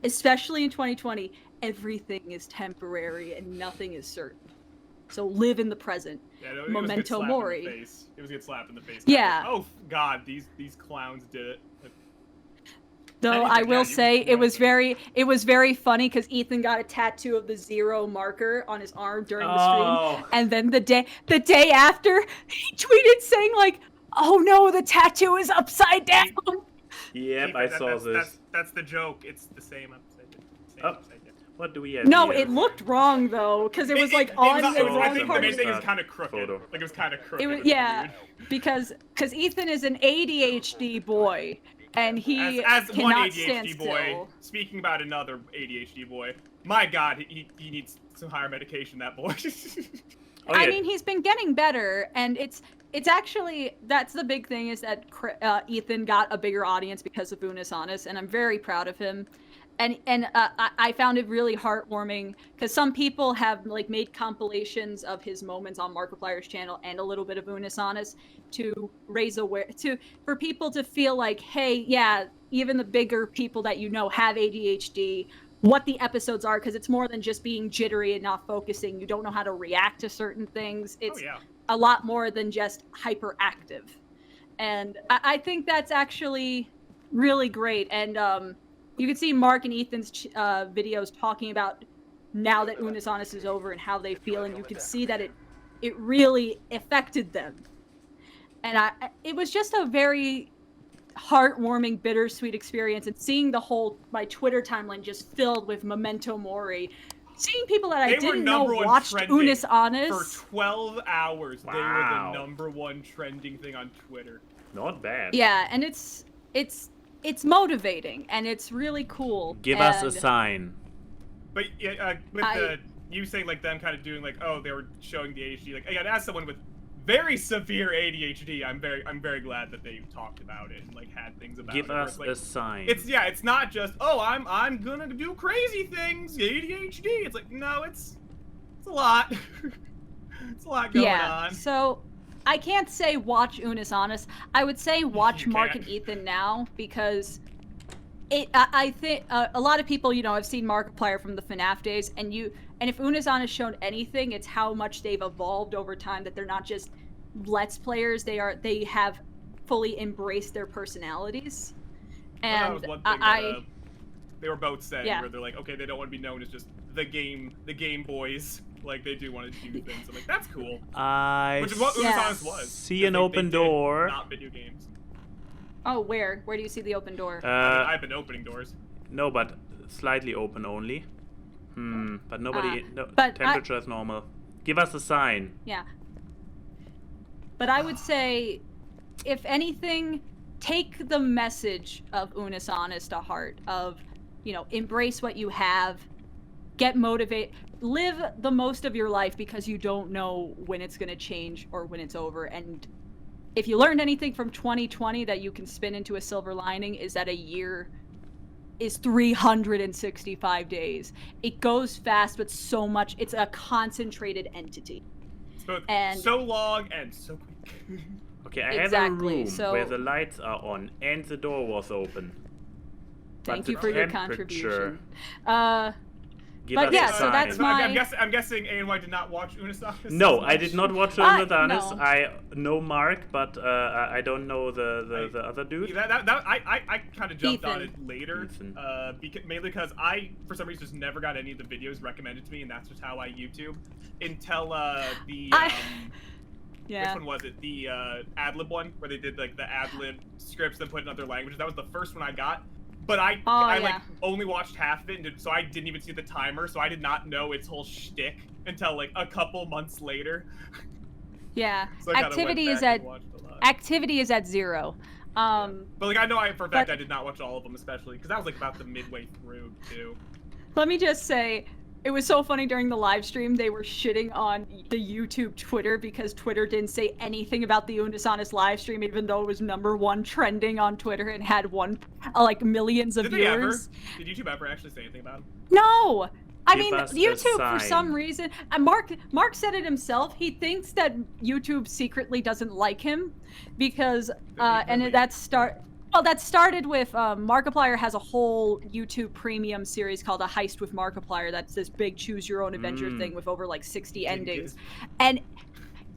especially in 2020, everything is temporary and nothing is certain. So live in the present. Yeah, no, Memento Mori. It was a good slap in the face. Yeah. Like, oh God, these clowns did it. Though I will say it was very funny, because Ethan got a tattoo of the 0 marker on his arm during the stream, and then the day after, he tweeted saying like, "Oh no, the tattoo is upside down." Yep, I saw this. That's the joke. It's the same upside down. Upside down. What do we have? No, here? It looked wrong though, because it was like on the wrong I think part. the main thing is kind of crooked. Like it was kind of crooked. It was, yeah, because Ethan is an ADHD boy. And he as one cannot ADHD stand boy, still. Speaking about another ADHD boy, my God, he needs some higher medication, that boy. I mean, he's been getting better, and it's actually, that's the big thing, is that Ethan got a bigger audience because of Unus Annus, and I'm very proud of him. And I found it really heartwarming, because some people have like made compilations of his moments on Markiplier's channel and a little bit of Unus Annus to raise for people to feel like, hey, yeah, even the bigger people that you know have ADHD, what the episodes are, because it's more than just being jittery and not focusing. You don't know how to react to certain things. It's a lot more than just hyperactive. And I think that's actually really great. And You can see Mark and Ethan's videos talking about now that Unus Annus is over and how they feel, and you can see that it really affected them. And it was just a very heartwarming, bittersweet experience, and seeing my Twitter timeline just filled with memento mori. Seeing people that I didn't know watched Unus Annus for 12 hours. Wow. They were the #1 trending thing on Twitter. Not bad. Yeah, and it's motivating and it's really cool. Give us a sign. But you saying like them kind of doing like, oh, they were showing the ADHD. Like, again, as someone with very severe ADHD, I'm very glad that they talked about it and like had things about it. Give us a sign. It's not just, oh, I'm gonna do crazy things, ADHD. It's like, no, it's a lot. It's a lot going on. So I can't say watch Unus Annus. I would say watch Mark and Ethan now, because I think a lot of people, have seen Markiplier from the FNAF days, and if Unus Annus shown anything, it's how much they've evolved over time, that they're not just Let's Players, they have fully embraced their personalities. And that was one thing that, they were both saying, where they're like, okay, they don't want to be known as just the game boys. Like, they do want to do things. I'm like, that's cool. Which is what Unus Annus was. See an open door. Not video games. Oh, where? Where do you see the open door? I've been opening doors. No, but slightly open only. But nobody... temperature is normal. Give us a sign. Yeah. But I would say, if anything, take the message of Unus Annus to heart. Of, embrace what you have. Get motivated. Live the most of your life, because you don't know when it's going to change or when it's over. And if you learned anything from 2020 that you can spin into a silver lining, is that a year is 365 days. It goes fast, but so much. It's a concentrated entity. It's both so long and so quick. Okay, I have a room where the lights are on and the door was open. Thank you for your contribution. Give us a sign. So that's my... I'm guessing ANY did not watch Unus Annus. No, I did not watch Unus Annus. No. I know Mark, but I don't know the other dude. I kind of jumped Ethan. on it later, mainly because I, for some reason, just never got any of the videos recommended to me, and that's just how I YouTube. Until which one was it? The ad-lib one, where they did like the ad-lib scripts and put in other languages. That was the first one I got. But I like only watched half of it, so I didn't even see the timer, so I did not know its whole shtick until like a couple months later. Yeah, so activity is at 0. But like I know for a fact I did not watch all of them, especially because that was like about the midway through too. Let me just say, it was so funny during the live stream. They were shitting on the YouTube Twitter because Twitter didn't say anything about the Unus Annus live stream, even though it was #1 trending on Twitter and had millions of viewers. Did YouTube ever actually say anything about it? No! I mean, YouTube, for some reason, Mark said it himself. He thinks that YouTube secretly doesn't like him because, that started with Markiplier has a whole YouTube premium series called A Heist with Markiplier. That's this big choose your own adventure thing with over like 60 endings. And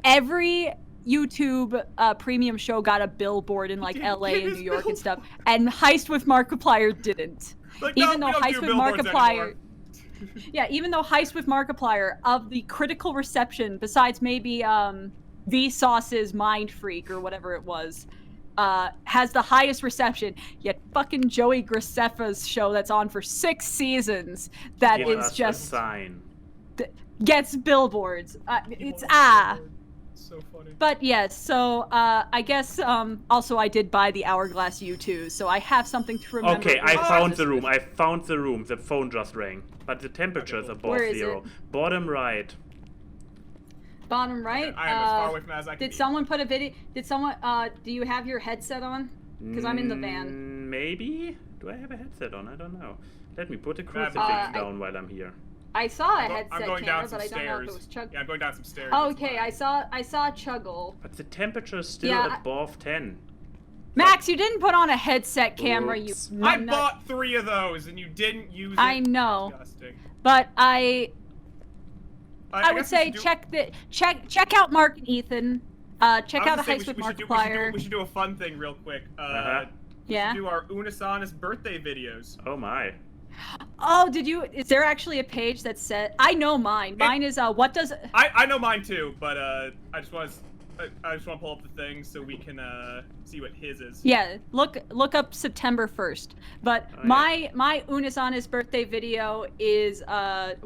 every YouTube premium show got a billboard in like LA and New York and stuff. And Heist with Markiplier didn't. Like, even though Heist with Markiplier even though Heist with Markiplier, of the critical reception, besides maybe Vsauce's Mind Freak or whatever it was, has the highest reception, yet fucking Joey Graceffa's show that's on for 6 seasons that is just gets billboards. It's so funny. But yes, so I guess also I did buy the Hourglass U2, so I have something to remember. Okay, I found the room. The phone just rang, but the temperature is above 0. Bottom right. Bottom right. I am as far away from as I can. Did someone put a video? Did someone? Do you have your headset on? Because I'm in the van. Maybe. Do I have a headset on? I don't know. Let me put a crucifix down while I'm here. I saw a headset I'm going camera, down some but I don't know if it was stairs. Yeah, I'm going down some stairs. Okay, I saw Chuggle. But the temperature is still above 10. Max, you didn't put on a headset camera. Oops. I bought 3 of those and you didn't use it. I know. Disgusting. But I would say check out Mark and Ethan. Check out A Heist with Markiplier. We should do a fun thing real quick. Yeah. To do our Unus Annus birthday videos. Oh my. Oh, is there actually a page that said, I know mine. Mine is, what does... I know mine too, but, I just want to pull up the thing so we can, see what his is. Yeah, look up September 1st. But my Unus Annus birthday video is,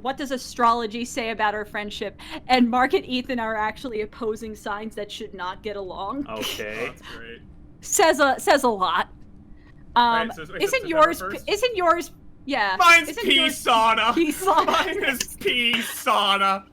what does astrology say about our friendship? And Mark and Ethan are actually opposing signs that should not get along. Okay. Oh, that's great. Says a lot. Right, so isn't yours... Yeah. Mine's pea sauna. Pea sauna. Mine is pea sauna.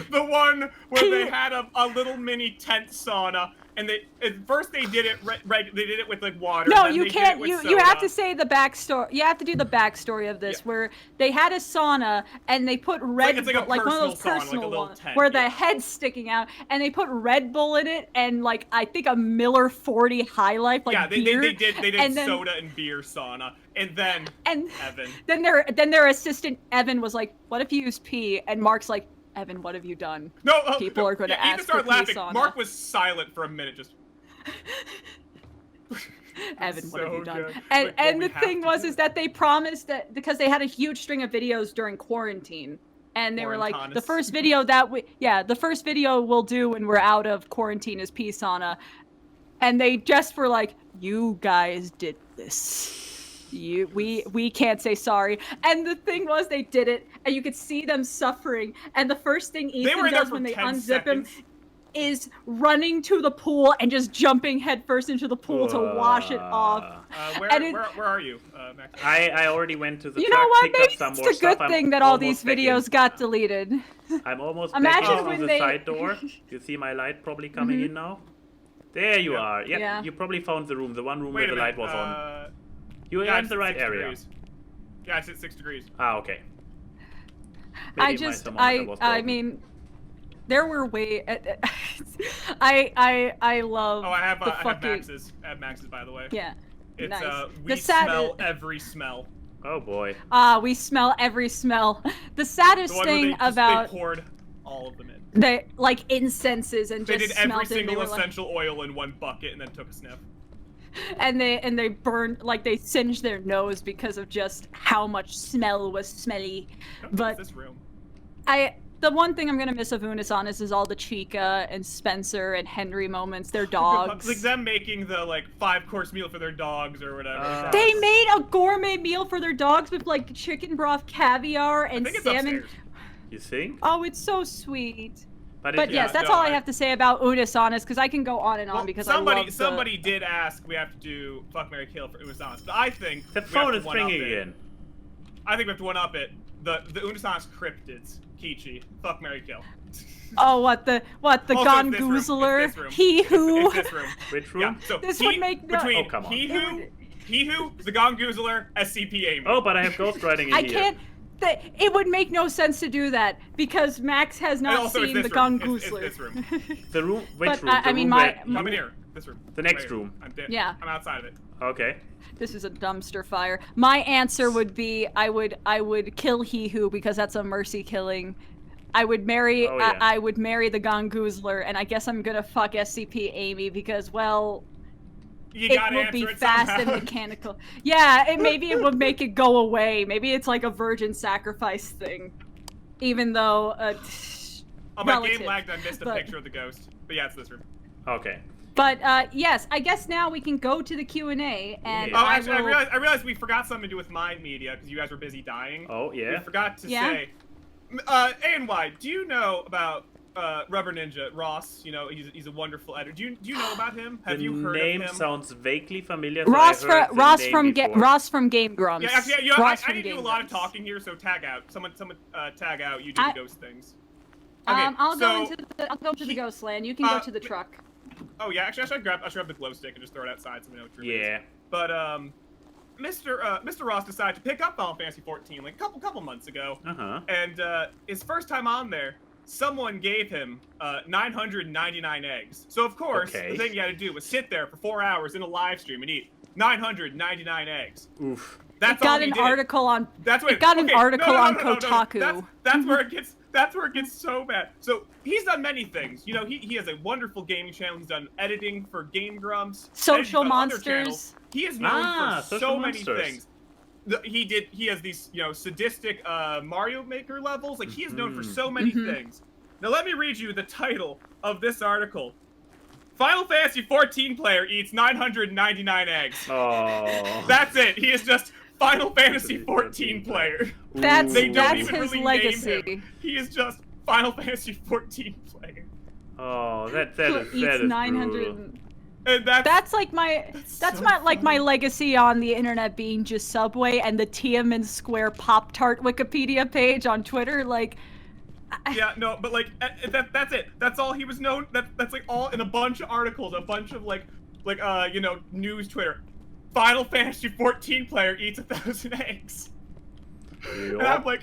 The one where they had a little mini tent sauna, and at first they did it they did it with like water. No, you can't. You have to say the backstory. You have to do the backstory of this, where they had a sauna and they put Red It's like one of those sauna, personal like a ones, tent, where the head's sticking out, and they put Red Bull in it and like I think a Miller 40 High Life, like beer. they did soda and beer sauna, and then Evan. Then their assistant Evan was like, "What if you use pee?" And Mark's like, "Evan, what have you done?" No, people are going to ask Ethan started for laughing. pee sauna. Mark was silent for a minute, just. Evan, what have you done? Good. And the thing was is that they promised that because they had a huge string of videos during quarantine, and they were like, the first video we'll do when we're out of quarantine is pee sauna, and they just were like, you guys did this. We can't say sorry. And the thing was, they did it, and you could see them suffering. And the first thing Ethan does when they unzip him is running to the pool and just jumping headfirst into the pool to wash it off. Where are you, Max? I already went to the you truck, know what? picked Maybe up some it's more a good stuff. thing that all these videos got deleted. I'm almost Imagine back when through the side door. You see my light probably coming in now? There you are. Yep, yeah. You probably found the room, the one room where the light was on. You are in the right area. Degrees. Yeah, it's at 6 degrees. Ah, okay. I mean, there were I love. Oh, I have fucking... Max's. I have Max's, by the way. Yeah. It's nice. We smell every smell. Oh boy. We smell every smell. The saddest thing about they poured all of them in. They like incenses and they just did every smelled it. single essential oil in one bucket and then took a sniff. And they burned, like they singed their nose because of just how much smell was smelly. But this room. the one thing I'm gonna miss of Unus Annus is all the Chica and Spencer and Henry moments. Their dogs. Like them making the 5-course meal for their dogs or whatever. They made a gourmet meal for their dogs with like chicken broth, caviar, and salmon. Upstairs. You think? Oh, it's so sweet. But yes, that's all I have to say about Unus Annus, because I can go on and on because somebody did ask we have to do Fuck, Marry, Kill for Unus Annus, but I think the phone is ringing again. I think we have to one-up it. The Unus Annus cryptids. Kichi. Fuck, Marry, Kill. Oh, what the Gongoozler? He who? It's this room. Which room? Yeah, so this would make no. Between come on. He who, the Gongoozler, SCP Amy. Oh, but I have ghostwriting in here. I can't. It would make no sense to do that because Max has not seen the Gongoozler. It's this room. The room? Which room? I mean, come in here. This room. The next room. I'm outside of it. Okay. This is a dumpster fire. My answer would be I would kill he who because that's a mercy killing. I would marry I would marry the Gongoozler, and I guess I'm gonna fuck SCP Amy because it will be fast and mechanical. Yeah, maybe it would make it go away. Maybe it's like a virgin sacrifice thing. Even though, my game lagged, I missed a picture of the ghost. But yeah, it's this room. Okay. But, yes, I guess now we can go to the Q&A, and I realized we forgot something to do with Mind Media, because you guys were busy dying. Oh, yeah? We forgot to say, A&Y, do you know about Rubber Ninja, Ross? You know, he's a wonderful editor. Do you know about him? Have you heard of him? The name sounds vaguely familiar. Ross from Game Grumps. Yeah, actually, I didn't do a lot of talking here, so tag out. Someone tag out. You do the ghost things. Okay, I'll go to the ghost land. You can go to the truck. Oh yeah, actually, I should grab the glow stick and just throw it outside so we know what it is. Yeah. But Mr. Ross decided to pick up Final Fantasy 14 like a couple months ago. And his first time on there, someone gave him 999 eggs. So of course, the thing you had to do was sit there for 4 hours in a live stream and eat 999 eggs. Oof. That's it got an article on. That's what it got an article on Kotaku. That's where it gets. That's where it gets so bad. So he's done many things. You know, he has a wonderful gaming channel. He's done editing for Game Grumps. Social Monsters. He is known for so many Monsters. things. He has these, you know, sadistic Mario Maker levels. Like, he is known for so many things. Now let me read you the title of this article. Final Fantasy 14 player eats 999 eggs. Oh. That's it. He is just Final Fantasy 14 player. That's They don't even his really legacy. name him. He is just Final Fantasy 14 player. Oh, that Eats is 900. brutal. And That's like my my legacy on the internet being just Subway and the Tiananmen Square Pop-Tart Wikipedia page on Twitter. Like, yeah, no, but like that's it. That's all he was known. That's like all in a bunch of articles, a bunch of like you know, news Twitter. Final Fantasy 14 player eats 1,000 eggs. Yep. And I'm like,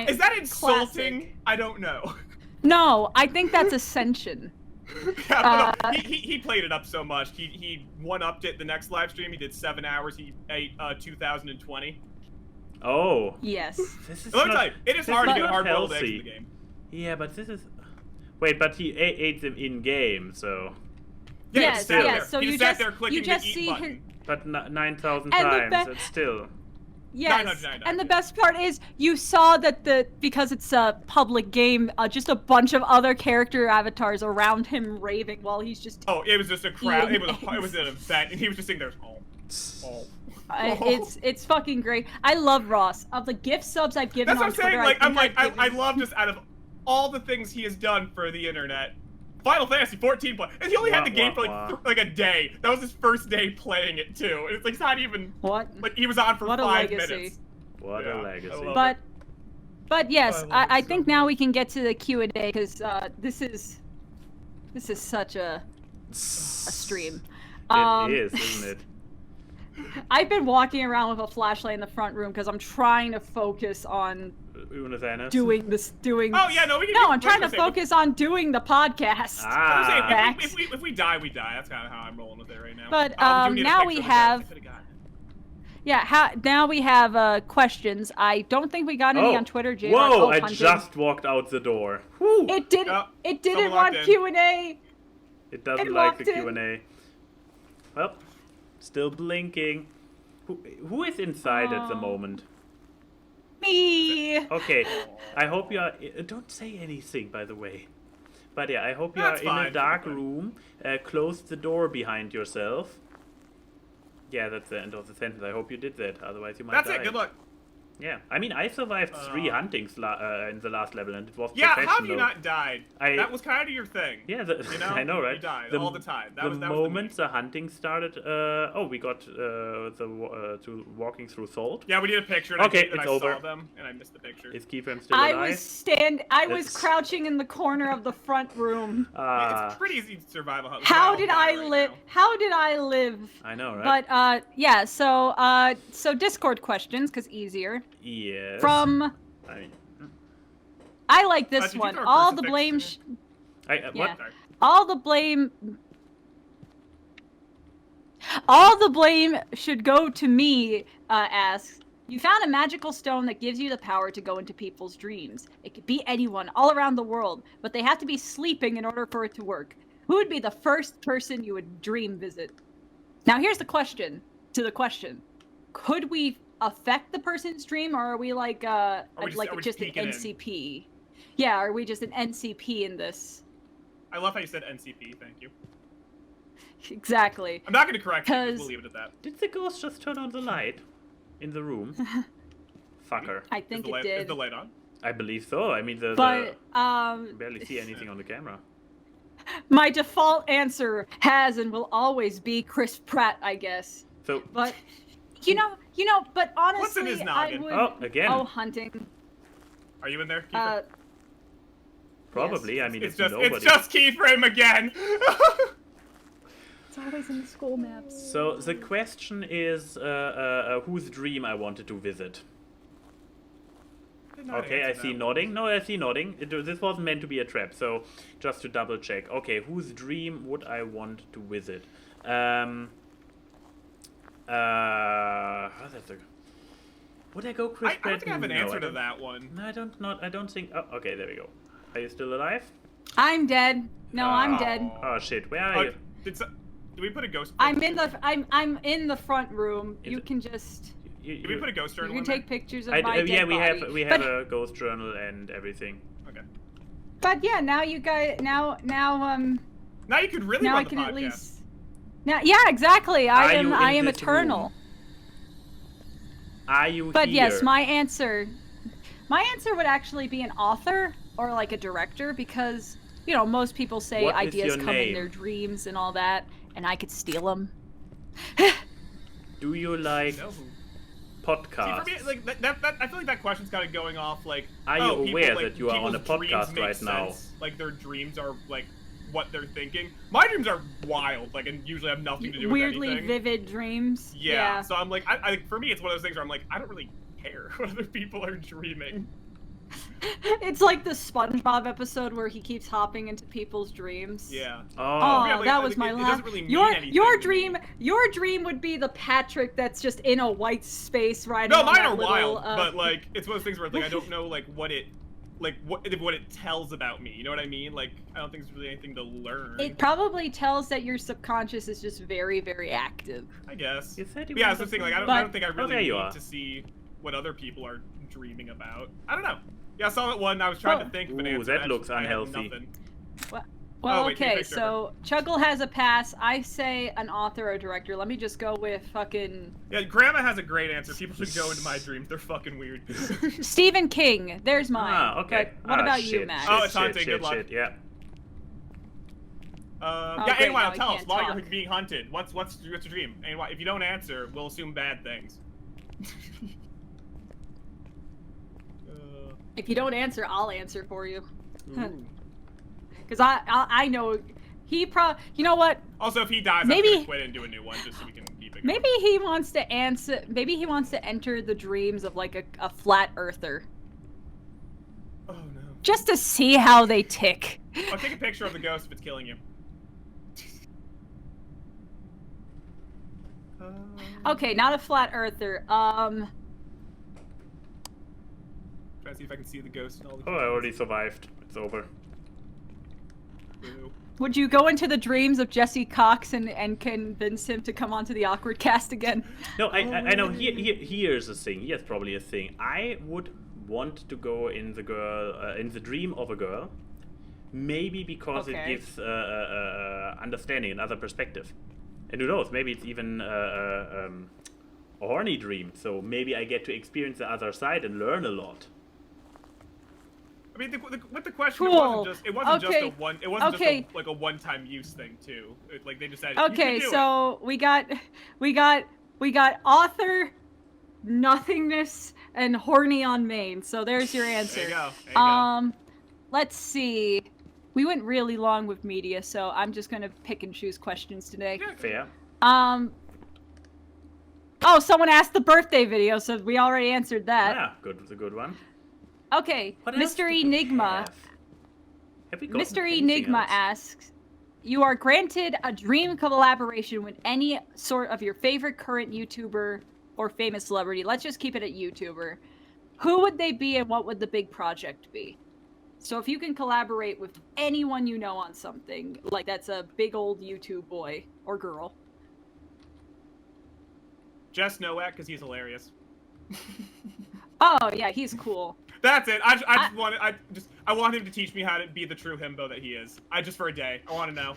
is that insulting? Classic. I don't know. No, I think that's Ascension. Yeah, but no, he played it up so much. He one-upped it the next live stream. He did 7 hours. He ate 2020. Oh. Yes. This is Let me not, tell you, it is this hard to is get not hard-boiled eggs in healthy. the game. Yeah, but this is... Wait, but he ate them in-game, so... Yeah, Yes, he sat yes, there. so he you sat just- there clicking you just the eat see button. But 9,000 And the times, be- it's still... Yes, 999, and the yeah. best part is you saw that because it's a public game, just a bunch of other character avatars around him raving while he's just. Oh, it was just a crowd. Eating It was an event, and he was just sitting there. Oh. It's fucking great. I love Ross. Of the gift subs I've given That's what on I'm saying. Twitter, Like, I'm think like, I've I given- love just out of all the things he has done for the internet. Final Fantasy 14 play, and he only had the game for like a day. That was his first day playing it too. And it's like it's not even What? like he was on for What a 5 legacy. minutes. What Yeah, a I legacy. love But yes, Oh, I love I it so think now much. we can get to the Q&A because this is such a stream. It is, isn't it? I've been walking around with a flashlight in the front room because I'm trying to focus on Unus Annus? doing this. Oh yeah, no, we can. No, I'm trying to focus on doing the podcast. Ah. If we die, we die. That's kind of how I'm rolling with it right now. But, Oh, we do need a now picture we of the guys. have- I could've gotten it. Yeah, now we have questions. I don't think we got any on Twitter, JR. Whoa, I Hunting. just walked out the door. Whew. It didn't. Oh, It didn't someone want locked in. Q&A. It doesn't It like the locked in. Q&A. Well, still blinking. Who is inside at the Aw. moment? Me. Okay, I hope you are... Don't say anything, by the way. But yeah, I hope you That's are in a fine, dark that's fine. room. Close the door behind yourself. Yeah, that's the end of the sentence. I hope you did that, otherwise you might That's die. it. Good luck. Yeah, I mean, I survived 3 huntings in the last level, and it was Yeah, professional. how have you not died? I- That was kind of your thing. Yeah, You know? I know, right? You died The all the time. That the was moment the hunting started, we got to walking through Salt. Yeah, we need a picture. And Okay, I it's saw over. them, and I missed the picture. Is Keyframe still I alive? was It's- crouching in the corner of the front room. It's pretty easy to survive a hunt. How did I live? How did I live? I know, right? But yeah, so Discord questions, cause easier. Yes. From I mean, I like this did you one. throw a All the crucifix blame. in Yeah. what? Sorry. All the blame should go to me, asks. You found a magical stone that gives you the power to go into people's dreams. It could be anyone all around the world, but they have to be sleeping in order for it to work. Who would be the first person you would dream visit? Now here's the question to the question. Could we affect the person's dream, or are we like Are we just an peeking in? NCP? Yeah, are we just an NCP in this? I love how you said NCP. Thank you. Exactly. I'm not going to correct you. 'Cause- We'll leave it at that. Did the ghost just turn on the light in the room? Fucker. I think it Is did. the light on? I believe so. I mean, But barely see anything on the camera. my default answer has and will always be Chris Pratt, I guess. So, But but honestly, What's in his I noggin? would. oh, again. Hunting. Are you in there? Keyframe? Probably. yes. I mean, it's nobody. just Keyframe again. It's always in the school maps. So the question is, whose dream I wanted to visit. Did not Okay, I answer see that. nodding. No, I see nodding. This wasn't meant to be a trap, so just to double check. Okay, whose dream would I want to visit? That's a... Would I go Chris Pratt? I don't think I have an answer to that one. No, I don't think. Oh, okay, there we go. Are you still alive? I'm dead. No, I'm dead. Oh shit, where are you? Did we put a ghost? I'm in the front room. You can just. Did we put a ghost journal? You can take pictures of my dead yeah, body. we have a ghost journal and everything. Okay. But yeah, now you guys now you could really now run I can the podcast. at least. Now, yeah, exactly. I am eternal. Are you But here? yes, my answer would actually be an author or like a director, because most people say What is ideas your come name? in their dreams and all that, and I could steal them. Do you like podcasts? See, for me, like that, I feel like that question's kind of going off like. Are you aware people, that you are on a podcast right now? Like their dreams are like what they're thinking. My dreams are wild, like, and usually have nothing to do with anything. Weirdly vivid dreams. Yeah. So I'm like, I for me, it's one of those things where I'm like, I don't really care what other people are dreaming. It's like the SpongeBob episode where he keeps hopping into people's dreams. Yeah. Oh, yeah, like, that was my last. It doesn't really mean your dream would be the Patrick that's just in a white space riding. No, on mine that are little, wild, but like it's one of those things where like I don't know like what it tells about me. You know what I mean? Like I don't think there's really anything to learn. It probably tells that your subconscious is just very, very active. I guess. You said you yeah, wanted that's the thing. Like to- I don't think I really you need are. to see what other people are dreaming about. I don't know. Yeah, I saw that one. I was trying to think of an answer. that I looks had unhealthy. nothing. Well, wait, take a okay, picture so Chuggle has a pass. I say an author or director. Let me just go with fucking Yeah, Grandma has a great answer. People should go into my dreams. They're fucking weird. Stephen King. There's mine. Ah, okay. But what about you, shit, Matt? shit, Oh, it's shit, hunting. shit, Good luck. shit, yeah. Yeah, great, anyway, now he tell us can't while talk. you're being hunted. What's your dream? Anyway, if you don't answer, we'll assume bad things. If you don't answer, I'll answer for you. Ooh. Because I know he you know what? Also, if he dies, Maybe- I'm gonna quit and do a new one just so we can keep it going. Maybe he wants to answer. Maybe he wants to enter the dreams of like a flat earther, Oh no. just to see how they tick. I'll take a picture of the ghost if it's killing you. Okay, not a flat earther. Trying to see if I can see the ghost and all the. Oh, I already survived. It's over. Ew. Would you go into the dreams of Jesse Cox and convince him to come onto the awkward cast again? No, I know. Here's the thing. Here's probably a thing. I would want to go in the dream of a girl, maybe because it Okay. gives understanding, another perspective, and who knows? Maybe it's even a horny dream. So maybe I get to experience the other side and learn a lot. I mean, with the question, Cool. it wasn't just Okay. a one. It wasn't Okay. just like a one-time use thing too. Like they just said. Okay, you can do so we got author, nothingness, and horny on main. So there's your answer. There you go. There you go. Let's see. We went really long with media, so I'm just gonna pick and choose questions today. Fair. Oh, someone asked the birthday video, so we already answered that. Yeah, good. It's a good one. Okay, What else Mr. do we Enigma. have we gotten Mr. anything Enigma else? asks, you are granted a dream collaboration with any sort of your favorite current YouTuber or famous celebrity. Let's just keep it at YouTuber. Who would they be and what would the big project be? So if you can collaborate with anyone you know on something, like that's a big old YouTube boy or girl. Just Nowak because he's hilarious. Oh yeah, he's cool. That's it. I want him to teach me how to be the true himbo that he is. Just for a day. I want to know.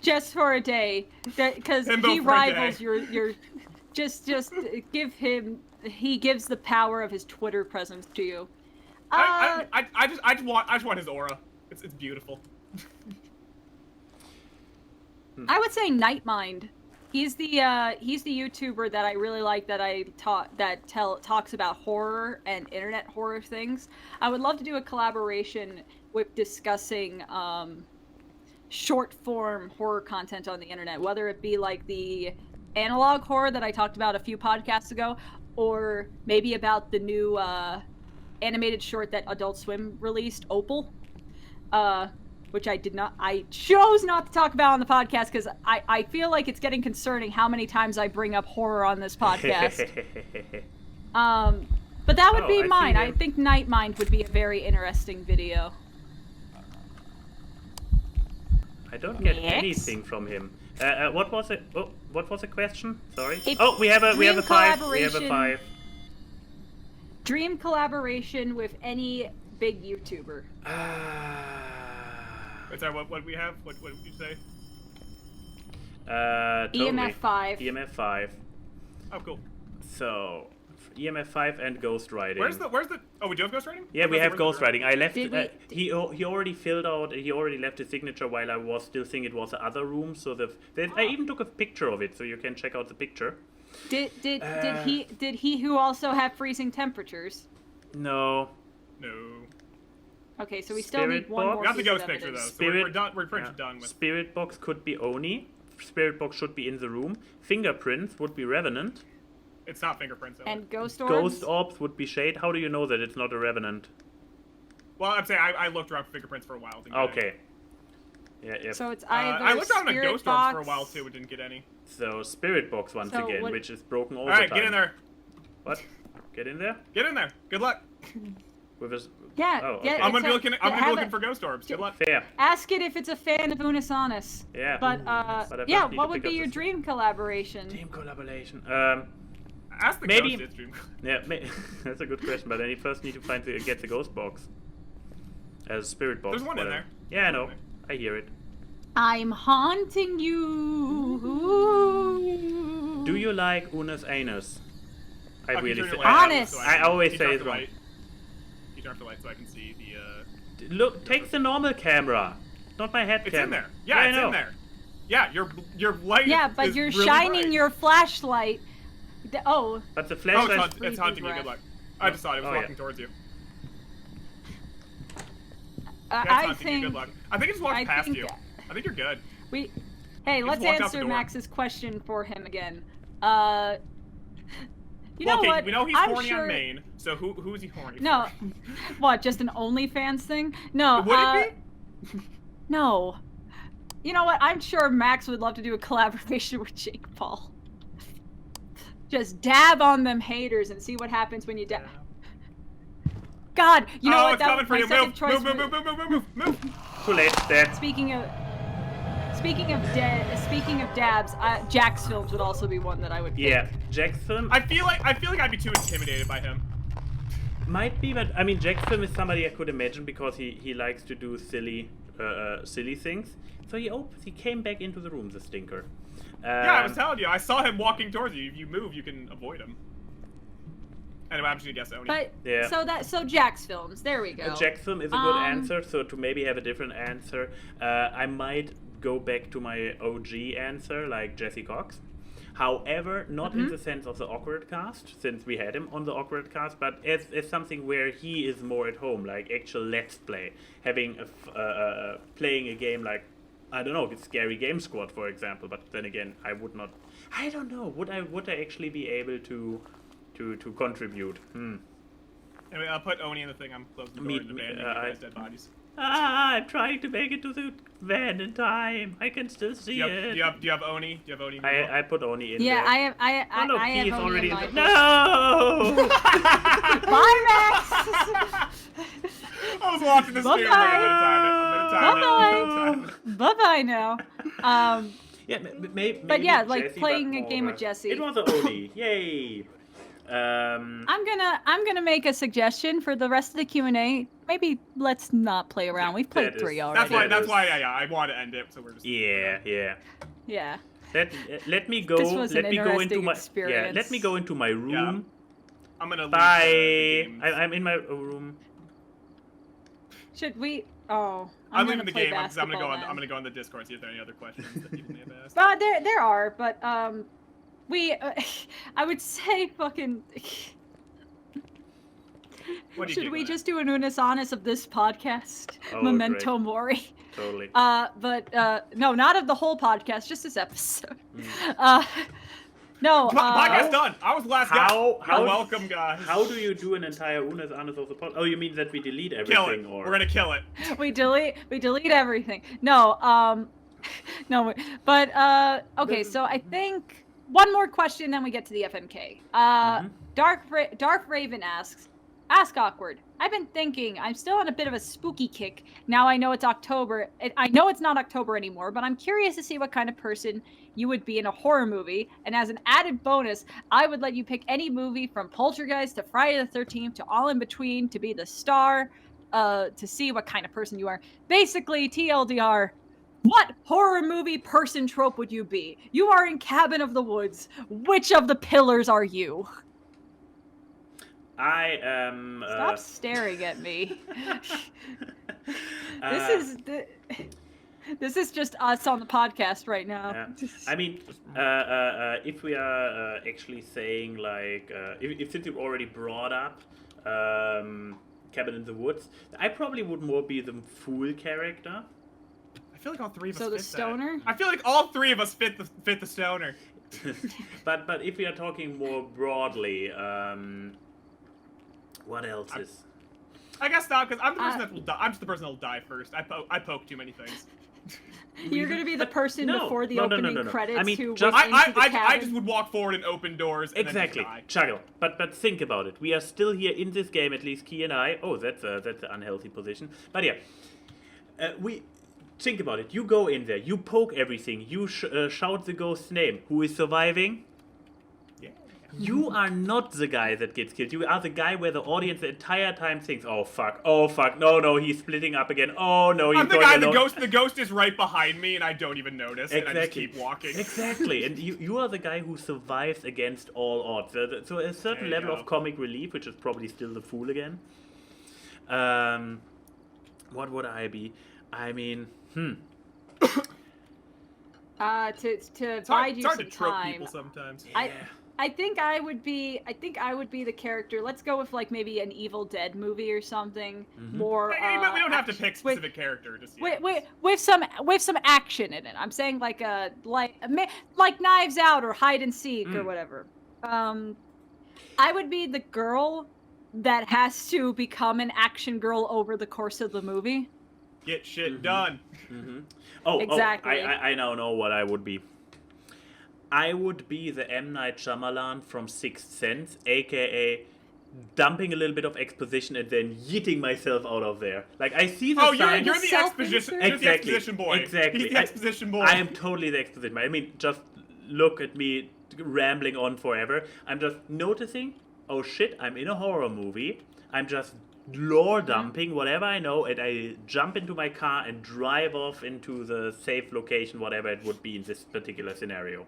Just for a day, because Himbo he for a rivals day. your. Just give him. He gives the power of his Twitter presence to you. I just want his aura. It's beautiful. I would say Nightmind. He's the YouTuber that I really like talks about horror and internet horror things. I would love to do a collaboration with discussing short form horror content on the internet, whether it be like the analog horror that I talked about a few podcasts ago, or maybe about the new animated short that Adult Swim released, Opal. Which I chose not to talk about on the podcast because I feel like it's getting concerning how many times I bring up horror on this podcast. But that would be I see mine. I him. think Night Mind would be a very interesting video. I don't get Next. anything from him. What was it? Oh, what was the question? Sorry. If Oh, we have a 5. We have a collaboration- 5. Dream collaboration with any big YouTuber. Wait, sorry, what we have? What did you say? Totally. EMF 5. EMF 5. Oh, cool. So, EMF 5 and ghostwriting. Where's the? Oh, we do have ghostwriting? Yeah, we have Where's the- ghostwriting. I left. Did we- He already filled out. He already left his signature while I was still thinking it was the other room. So I even took a picture of it, so you can check out the picture. Did he who also have freezing temperatures? No. No. Okay, so we still Spirit need one box? more We got the piece of ghost picture though. evidence. So we're done. We're pretty much done with. Spirit box could be Oni. Spirit box should be in the room. Fingerprints would be Revenant. It's not fingerprints. Though. And ghost orbs? Ghost orbs would be Shade. How do you know that it's not a Revenant? Well, I'm saying I looked around for fingerprints for a while. Didn't get any. Okay. Yeah. So it's either I looked around on spirit ghost box. orbs for a while too, but didn't get any. So spirit box once So again, what- which is broken all All right, the time. get in there. What? Get in there? Get in there. Good luck. With us. Yeah, Oh, yeah. okay. I'm gonna be it's looking. a- I'm gonna be have looking a- for ghost orbs. Good luck. Fair. Ask it if it's a fan of Unus Annus. Yeah. But I yeah, first need what to would pick be up your this- dream collaboration? Team collaboration. Ask the Maybe- ghost stream. Yeah, that's a good question, but then you first need to get the ghost box. As spirit box. There's one in whatever. there. Yeah, I know. I hear it. I'm haunting you. Do you like Unus Annus? I Okay, really turn say. your light on Honest. so I can- always you say turn it's off the wrong. light. You turn off the light so I can see the. Look, take the normal camera, not my head It's camera. in there. Yeah, I it's know. in there. Yeah, your light. Yeah, but is you're really shining bright. your flashlight. Oh, But the Oh, flashlight. it's hunting you. breath. Good luck. I just thought it was Oh, yeah. walking towards you. Yeah, it's I hunting you. think Good luck. I think it just walked I past think you. I think you're good. we. Hey, Just let's walked out the answer door. Max's question for him again. You Well, know okay, what? we know he's I'm horny sure... on Maine, so who's he horny No, for? what? Just an OnlyFans thing? No. Would it be? No. You know what? I'm sure Max would love to do a collaboration with Jake Paul. Just dab on them haters and see what happens when you dab. God, you know oh, what? it's That coming was for my you. second Move, choice. move, move, move, move, move, move, move. Too late. Dead. Speaking of dabs, Jack's films would also be one that I would pick. Yeah, Jackson I feel like I'd be too intimidated by him. might be, but I mean, Jackson is somebody I could imagine because he likes to do silly things. So he came back into the room, the stinker. Yeah, I was telling you. I saw him walking towards you. If you move, you can avoid him. Anyway, I'm just gonna guess Oni. But Yeah. so Jack's films. There we go. Jackson is a good answer. So to maybe have a different answer, I might go back to my OG answer, like Jesse Cox. However, not in the sense of the awkward cast, since we had him on the awkward cast, but as something where he is more at home, like actual let's play, having playing a game like, I don't know, Scary Game Squad, for example. But then again, I would not. I don't know. Would I actually be able to contribute? Anyway, I'll put Oni in the thing. I'm closing the door in the van. You dead bodies. I'm trying to make it to the van in time. I can still see it. Do you have Oni? Do you have Oni? I put Oni in Yeah, there. I have. Oh no, I he have is Oni already in in my the... No! Bye, Max. I was watching this video. I'm gonna time it. Bye bye now. Yeah, maybe. But yeah, like Jesse, playing but a game more, with Jesse. It was an Oni. Yay! I'm gonna make a suggestion for the rest of the Q&A. Maybe let's not play around. We've played That is- 3 already. That's why. Yeah, I want to end it. So we're just. Yeah. Yeah. Let me go. This was let an me go into interesting my experience. Let me go into my room. I'm gonna. Bye. Leave the games. I'm in my room. Should we? Oh, I'm gonna leaving the play game. I'm gonna go basketball on. then. I'm gonna go on the Discord. See if there are any other questions that people may have asked. There are, but we. I would say fucking. What do you Should think we of that? just do an Unus Annus of this podcast? Oh, Memento great. Mori. Totally. But no, not of the whole podcast, just this episode. No. Podcast done. I was the last guy. How- You're welcome, guys. How do you do an entire Unus Annus of the pod? Oh, you mean that we delete everything, Kill it. or We're gonna kill it. we delete everything. No. No. But okay. So I think one more question, then we get to the FMK. Dark Raven asks, Ask Awkward. I've been thinking, I'm still on a bit of a spooky kick. Now I know it's October. I know it's not October anymore, but I'm curious to see what kind of person you would be in a horror movie. And as an added bonus, I would let you pick any movie from Poltergeist to Friday the 13th to all in between to be the star, to see what kind of person you are. Basically, TLDR, what horror movie person trope would you be? You are in Cabin of the Woods. Which of the pillars are you? I am. Stop staring at me. This is just us on the podcast right now. Yeah. I mean, if we are actually saying like, if since you already brought up Cabin in the Woods, I probably would more be the fool character. I feel like all three of us. So the fit stoner. That. I feel like all three of us fit the stoner. but if we are talking more broadly, what else is? I guess not, because I'm the person that will die. I'm just the person that will die first. I poke too many things. You're gonna be the person before the opening credits. I mean, who I just would walk forward and open doors. And exactly, then Chuggle. But think about it. We are still here in this game, at least Key and I. Oh, that's an unhealthy position. But yeah, we think about it. You go in there. You poke everything. You shout the ghost's name. Who is surviving? You are not the guy that gets killed. You are the guy where the audience the entire time thinks, "Oh fuck, no, he's splitting up again. Oh no, he's I'm the guy. The ghost is right behind me, and I don't even notice. Exactly. And I just keep walking. Exactly, and you are the guy who survives against all odds. So a certain level of comic relief, which is probably still the fool again. What would I be? I mean, to bide you some time. People sometimes. Yeah. I think I would be the character. Let's go with like maybe an Evil Dead movie or something. Mm-hmm. More. We don't have to pick specific character. Just with some action in it. I'm saying like Knives Out or Hide and Seek or whatever. I would be the girl that has to become an action girl over the course of the movie. Get shit done. Mm-hmm. Oh, exactly. I now know what I would be. I would be the M. Night Shyamalan from Sixth Sense, aka dumping a little bit of exposition and then yeeting myself out of there. Like, I see the sign. You're the exposition. You're the exposition boy. Exactly. He's the exposition boy. I am totally the exposition boy. I mean, just look at me rambling on forever. I'm just noticing, oh shit, I'm in a horror movie. I'm just lore dumping whatever I know, and I jump into my car and drive off into the safe location, whatever it would be in this particular scenario.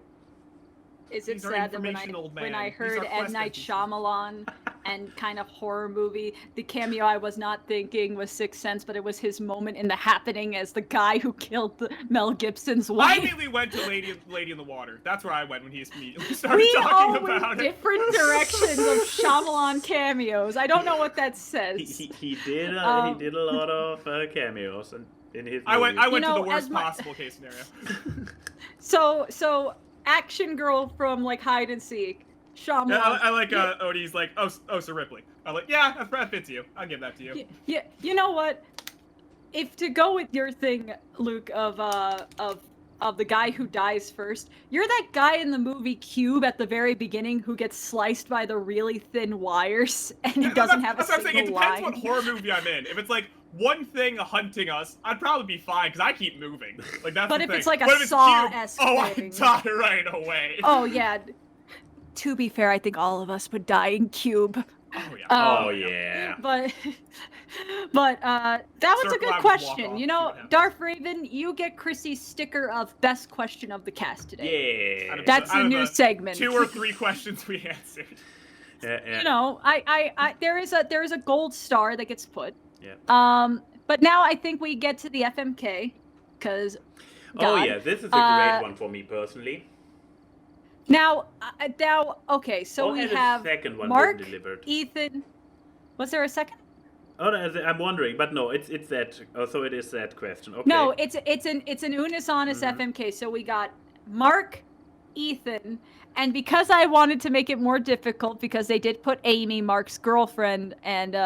Is it sad that when I heard M. Night Shyamalan and kind of horror movie, the cameo I was not thinking was Sixth Sense, but it was his moment in The Happening as the guy who killed Mel Gibson's wife. I immediately went to Lady in the Water. That's where I went when he started talking about it. Different directions of Shyamalan cameos. I don't know what that says. He did a lot of cameos in his. I went to the worst possible case scenario. So. Action girl from like Hide and Seek, Shyamalan. Yeah, I like Odie's like Sir Ripley. I'm like, yeah, that fits you. I'll give that to you. Yeah, you know what? If to go with your thing, Luke, of the guy who dies first, you're that guy in the movie Cube at the very beginning who gets sliced by the really thin wires and he doesn't have a single line. It depends what horror movie I'm in. If it's like one thing hunting us, I'd probably be fine because I keep moving. Like that's. But the if thing. it's like a Saw-esque thing, thing, I'd die right away. Oh yeah. To be fair, I think all of us would die in Cube. Oh yeah. Yeah. But that was a good question. You know, Darth Raven, you get Chrissy's sticker of best question of the cast today. Yeah. That's the new segment. 2 or 3 questions we answered. Yeah. You know, I there is a gold star that gets put. Yeah. But now I think we get to the FMK, because. Oh yeah, this is a great one for me personally. Now, okay, so we have second one Mark, delivered. Ethan. Was there a second? Oh, no, I'm wondering, but no, it's that. Oh, so it is that question. Okay. No, it's an Unus Annus FMK. So we got Mark, Ethan, and because I wanted to make it more difficult, because they did put Amy, Mark's girlfriend, and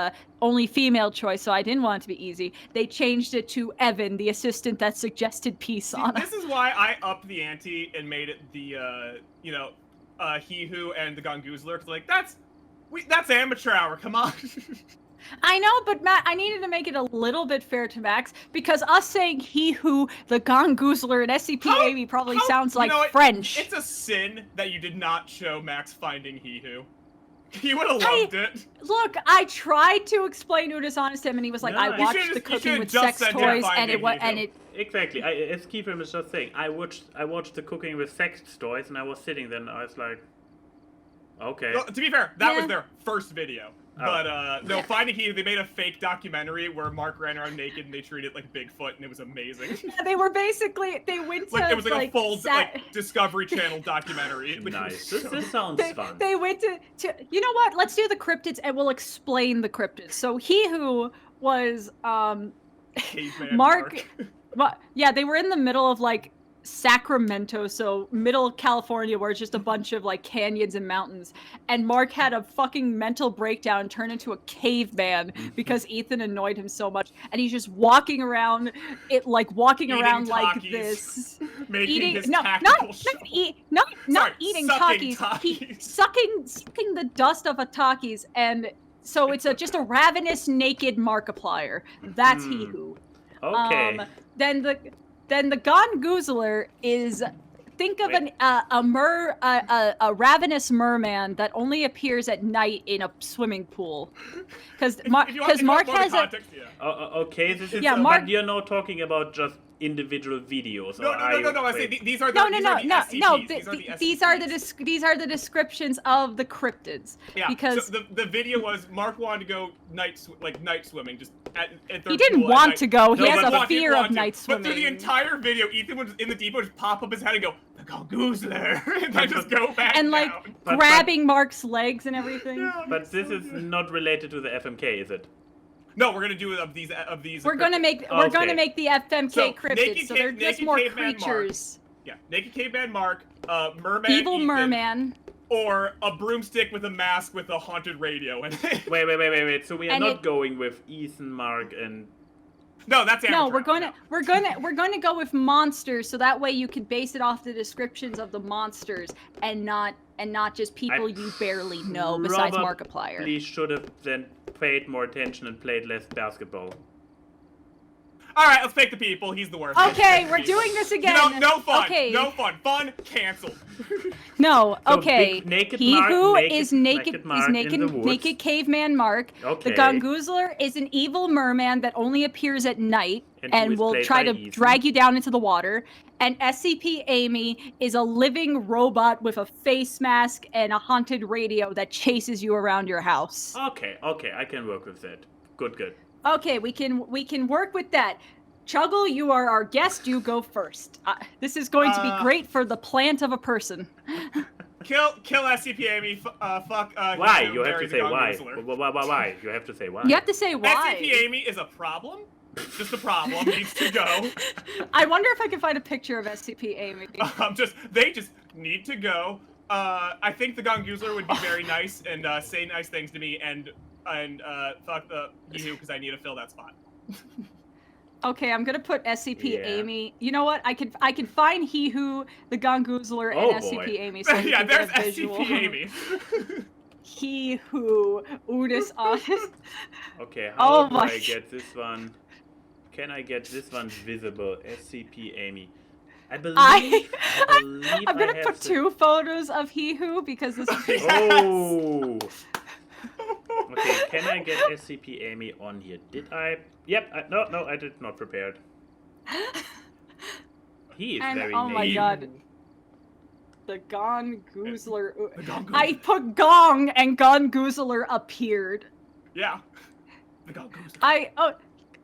only female choice, so I didn't want it to be easy. They changed it to Evan, the assistant that suggested peace on us. This is why I upped the ante and made it the He Who and the Gongoozler. Like That's amateur hour. Come on. I know, but Matt, I needed to make it a little bit fair to Max because us saying he who, the Gongoozler, and SCP-Amy probably sounds like French. It's a sin that you did not show Max finding he who. He would have loved it. Look, I tried to explain Unus Annus to him, and he was like, "I watched the cooking with sex toys, and it." Exactly. As Keyframe was just saying, I watched the cooking with sex toys, and I was sitting there, and I was like, okay. Well, to be fair, that was their first video. But no, finding he, they made a fake documentary where Mark ran around naked and they treated it like Bigfoot, and it was amazing. Yeah, they were basically they went to it was like a full Discovery Channel documentary. Nice. This sounds fun. They went to you know what? Let's do the cryptids and we'll explain the cryptids. So he who was Caveman Mark. Well, yeah, they were in the middle of like Sacramento, so middle California, where it's just a bunch of like canyons and mountains, and Mark had a fucking mental breakdown and turned into a caveman because Ethan annoyed him so much, and he's just walking around like this, making his not eating Takis. He's sucking the dust of a Takis, and so it's just a ravenous naked Markiplier. That's he who. Okay. Then the Gongoozler is, think of a ravenous merman that only appears at night in a swimming pool, because Mark has a. Okay, this is. But you're not talking about just individual videos. No. I say these are the these are the descriptions of the cryptids. Yeah. Because so the video was Mark wanted to go night swimming, just at he didn't want to go. He has a fear of night swimming. But through the entire video, Ethan was in the deep end, just pop up his head and go, "The Gongoozler," and then just go back and like grabbing Mark's legs and everything. Yeah, but this is not related to the FMK, is it? No, we're gonna do it of these. We're gonna make the FMK cryptids, so they're just more creatures. Mark. Yeah, naked caveman Mark, merman evil Ethan, merman, or a broomstick with a mask with a haunted radio in it. Wait. So we are not going with Ethan, Mark, and. No, that's amateur. No, we're gonna go with monsters, so that way you can base it off the descriptions of the monsters and not just people you barely know besides Markiplier. We should have then paid more attention and played less basketball. All right, let's pick the people. He's the worst. Okay, we're doing this again. No fun. Okay. No fun. Fun canceled. No. So okay. Naked caveman Mark. Okay. The Gongoozler is an evil merman that only appears at night and will try to drag you down into the water. And SCP Amy is a living robot with a face mask and a haunted radio that chases you around your house. Okay, I can work with that. Good. Okay, we can work with that. Chuggle, you are our guest. You go first. This is going to be great for the plant of a person. Kill SCP Amy. Fuck. Why? You have to say why. Why? You have to say why. You have to say why. SCP Amy is a problem. Just a problem. Needs to go. I wonder if I can find a picture of SCP Amy. They just need to go. I think the Gongoozler would be very nice and say nice things to me and fuck the Yeehoo because I need to fill that spot. Okay, I'm gonna put SCP Amy. You know what? I can find he who, the Gongoozler, and SCP Amy. So yeah, there's SCP Amy. He who Unus Annus. Okay, how do I get this one? Can I get this one visible? SCP Amy. I'm gonna put two photos of he who because this is. Oh. Okay, can I get SCP Amy on here? Did I? Yep. No, I did not prepared. He is very oh my naive. god. The Gongoozler. I put Gong and Gongoozler appeared. Yeah. The Gongoozler.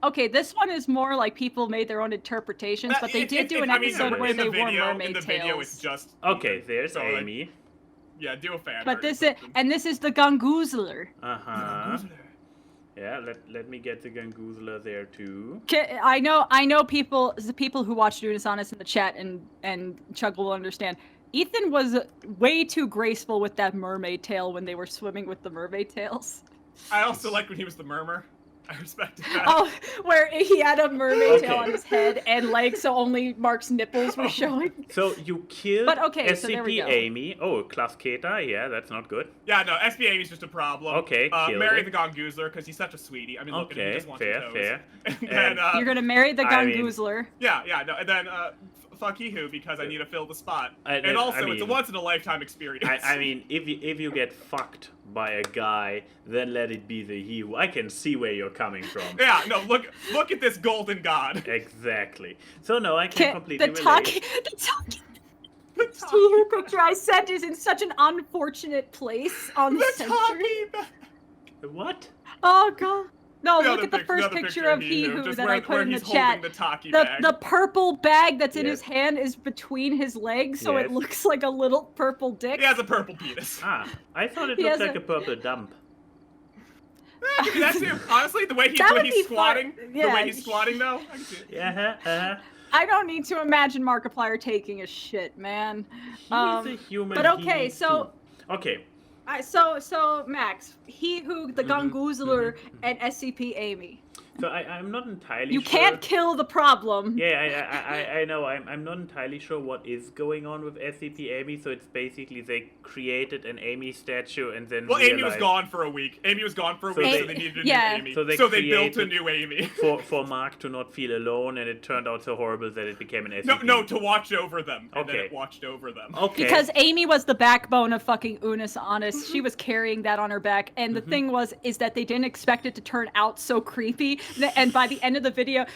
Okay, this one is more like people made their own interpretations, but they did do an episode where they wore mermaid tails. Video, it's just okay. There's Amy. Yeah, do a fan. But this is the Gongoozler. Yeah, let me get the Gongoozler there too. I know people. The people who watched Unus Annus in the chat and Chuggle will understand. Ethan was way too graceful with that mermaid tail when they were swimming with the mermaid tails. I also liked when he was the murmur. I respected that. Oh, where he had a mermaid tail on his head and legs, so only Mark's nipples were showing. So you killed so there we go. Amy. Oh, Klaus Keter. Yeah, that's not good. Yeah, no, SB Amy's just a problem. Okay, marry the Gongoozler, because he's such a sweetie. I mean, look at him, he just wants fair, toes. fair. And, You're gonna marry the Gongoozler. Yeah, no, and then, fuck Yeehoo, because I need to fill the spot. And also, it's a once-in-a-lifetime experience. I mean, if you get fucked by a guy, then let it be the Yeehoo. I can see where you're coming from. Yeah, no, look at this golden god. Exactly. So no, I can completely relate. The Yeehoo picture I sent is in such an unfortunate place on the center. What? Oh god. No, look at the first picture of Yeehoo that I put in the chat. The purple bag that's in his hand is between his legs, so it looks like a little purple dick. He has a purple penis. Ah, I thought it looked like a purple dump. That's him. Honestly, the way he's squatting, though. I can see it. Yeah. I don't need to imagine Markiplier taking a shit, man. He's a human. But okay, so. Okay. So Max, Yeehoo, the Gongoozler, and SCP Amy. So I'm not entirely sure. You can't kill the problem. Yeah, I know. I'm not entirely sure what is going on with SCP Amy. So it's basically they created an Amy statue and then Amy was gone for a week. So they needed a new Amy. So they built a new Amy. for Mark to not feel alone, and it turned out so horrible that it became an SCP. No, to watch over them. And then it watched over them. Okay. Because Amy was the backbone of fucking Unus Annus. She was carrying that on her back. And the thing is that they didn't expect it to turn out so creepy. And by the end of the video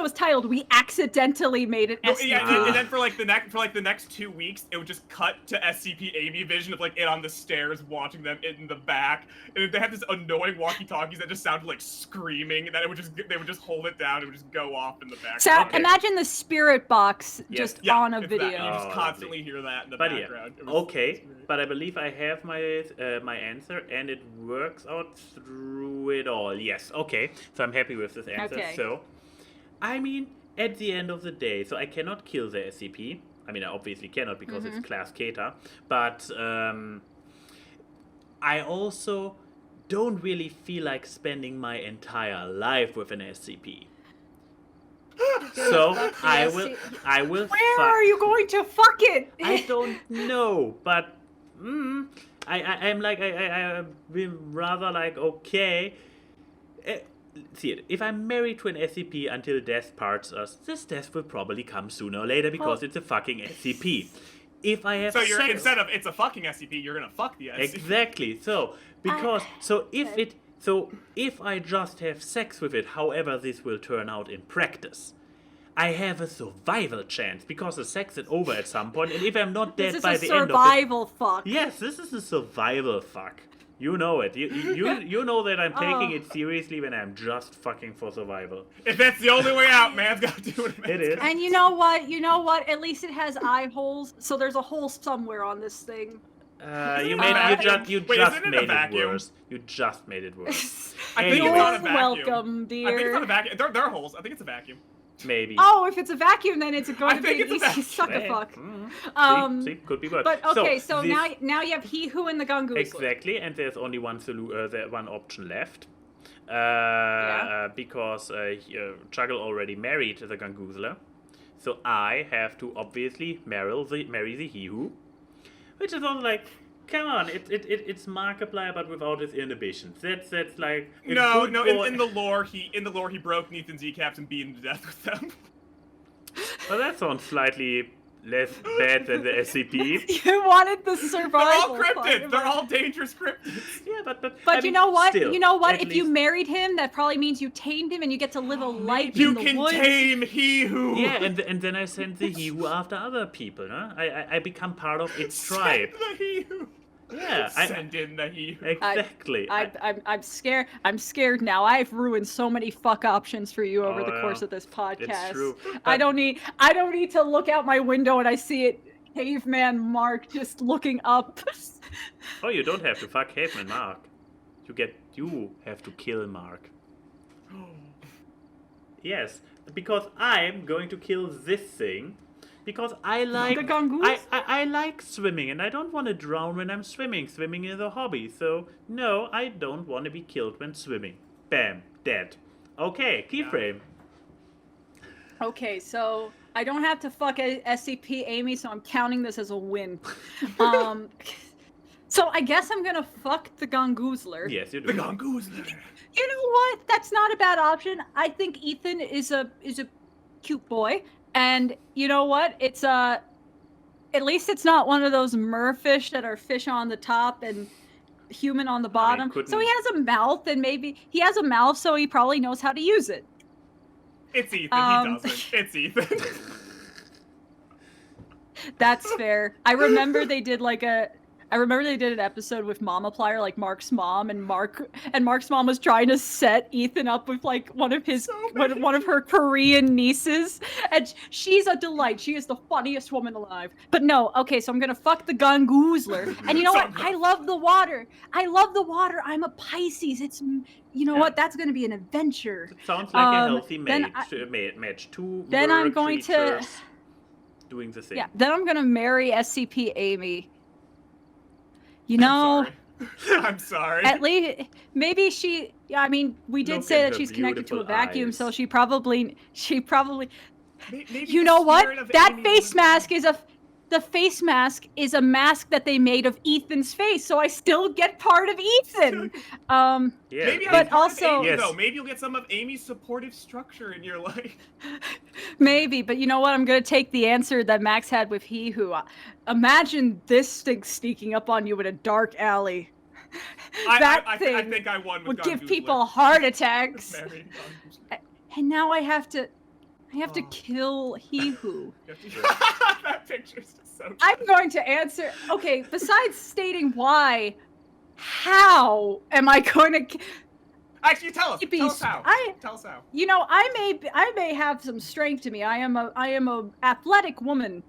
was titled "We Accidentally Made it SCP." Yeah, and then for the next 2 weeks, it would just cut to SCP Amy vision of like it on the stairs, watching them in the back, and they had this annoying walkie-talkies that just sounded like screaming, and that they would just hold it down, it would just go off in the back. So imagine the spirit box on a video. You just constantly hear that in the background. But I believe I have my my answer, and it works out through it all. Yes, okay. So I'm happy with this answer. Okay. So, I mean, at the end of the day, so I cannot kill the SCP. I mean, I obviously cannot because it's Class Keter. But I also don't really feel like spending my entire life with an SCP. So I will. Where are you going to fuck it? I don't know, but I'm like I'm rather like okay. See it. If I'm married to an SCP until death parts us, this death will probably come sooner or later because it's a fucking SCP. If I have instead of it's a fucking SCP, you're gonna fuck the SCP. Exactly. So if I just have sex with it, however this will turn out in practice, I have a survival chance because the sex is over at some point, and if I'm not dead by the end of it, survival fuck. Yes, this is a survival fuck. You know it. You know that I'm taking it seriously when I'm just fucking for survival. If that's the only way out, man's got to do it. It is. And you know what? At least it has eye holes, so there's a hole somewhere on this thing. You just made it worse. You just made it worse. I think it's not a vacuum. Welcome, dear. I think it's not a vacuum. There are holes. I think it's a vacuum. Maybe. Oh, if it's a vacuum, then it's going to be an easy suck-a-fuck. See, could be worse. But okay, so now you have Yeehoo and the Gongoozler. Exactly, and there's only one option left. Because Chuggle already married the Gongoozler. So I have to obviously marry the Yeehoo. Which is also like, come on, it's Markiplier but without his inhibitions. That's like in the lore he broke Nathan's kneecaps and beat him to death with them. Well, that sounds slightly less bad than the SCP. You wanted the survival. They're all cryptids. They're all dangerous cryptids. Yeah, but I mean, you know what? If you married him, that probably means you tamed him and you get to live a life in the woods. You can tame Yeehoo. Yeah, and then I send the Yeehoo after other people. Huh? I become part of its tribe. Send the Yeehoo. Yeah, send in the Yeehoo. Exactly. I'm scared. I'm scared now. I've ruined so many fuck options for you over the course of this podcast. It's true. I don't need to look out my window and I see it. Caveman Mark just looking up. Oh, you don't have to fuck Caveman Mark. You have to kill Mark. Yes, because I'm going to kill this thing. Because I like I like swimming and I don't want to drown when I'm swimming. Swimming is a hobby, so no, I don't want to be killed when swimming. Bam, dead. Okay, Keyframe. Okay, so I don't have to fuck SCP Amy, so I'm counting this as a win. So I guess I'm gonna fuck the Gongoozler. Yes, you do. The Gongoozler. You know what? That's not a bad option. I think Ethan is a cute boy, and you know what? It's at least it's not one of those merfish that are fish on the top and human on the bottom. So he has a mouth, and maybe he has a mouth, so he probably knows how to use it. It's Ethan. He doesn't. It's Ethan. That's fair. I remember they did an episode with Mamaplier, like Mark's mom, and Mark's mom was trying to set Ethan up with like one of her Korean nieces, and she's a delight. She is the funniest woman alive. But no, okay, so I'm gonna fuck the Gongoozler, and you know what? I love the water. I'm a Pisces. You know what? That's gonna be an adventure. It sounds like a healthy match. Two creatures doing the thing. Yeah. Then I'm gonna marry SCP Amy. You know, I'm sorry. At least, maybe she. I mean, we did say that she's connected to a vacuum, so she probably. Maybe you know what? That face mask is the face mask is a mask that they made of Ethan's face, so I still get part of Ethan. Maybe but also, Amy, though. Maybe you'll get some of Amy's supportive structure in your life. Maybe, but you know what? I'm gonna take the answer that Max had with he who. Imagine this thing sneaking up on you in a dark alley. I think I won with would give people heart attacks. And now I have to kill he who. That picture's just so. I'm going to answer. Okay, besides stating why, how am I going to? Actually, tell us how. Tell us how. You know, I may have some strength to me. I am a athletic woman.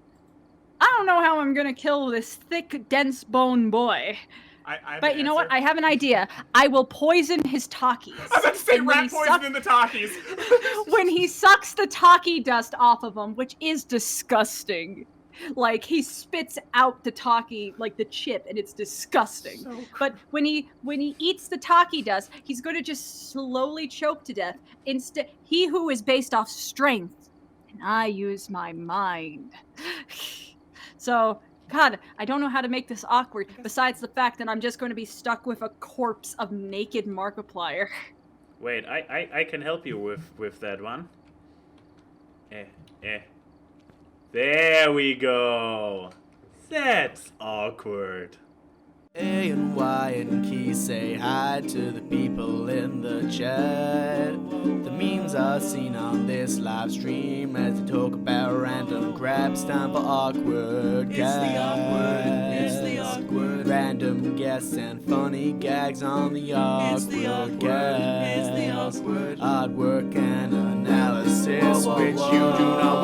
I don't know how I'm gonna kill this thick, dense bone boy. But you know what? I have an idea. I will poison his Takis. I was about to say rat poison in the Takis. When he sucks the Taki dust off of him, which is disgusting. Like, he spits out the Taki, like the chip, and it's disgusting. So but when he eats the Taki dust, he's going to just slowly choke to death. Instead, he who is based off strength, and I use my mind. So, God, I don't know how to make this awkward, besides the fact that I'm just going to be stuck with a corpse of naked Markiplier. Wait, I can help you with that one. There we go. That's awkward. A and Y and Key say hi to the people in the chat. The memes are seen on this live stream as they talk about random grabs. Time for awkward gags. It's the awkward. Random guests and funny gags on the awkward gags. It's the awkward. Artwork and analysis, which you do not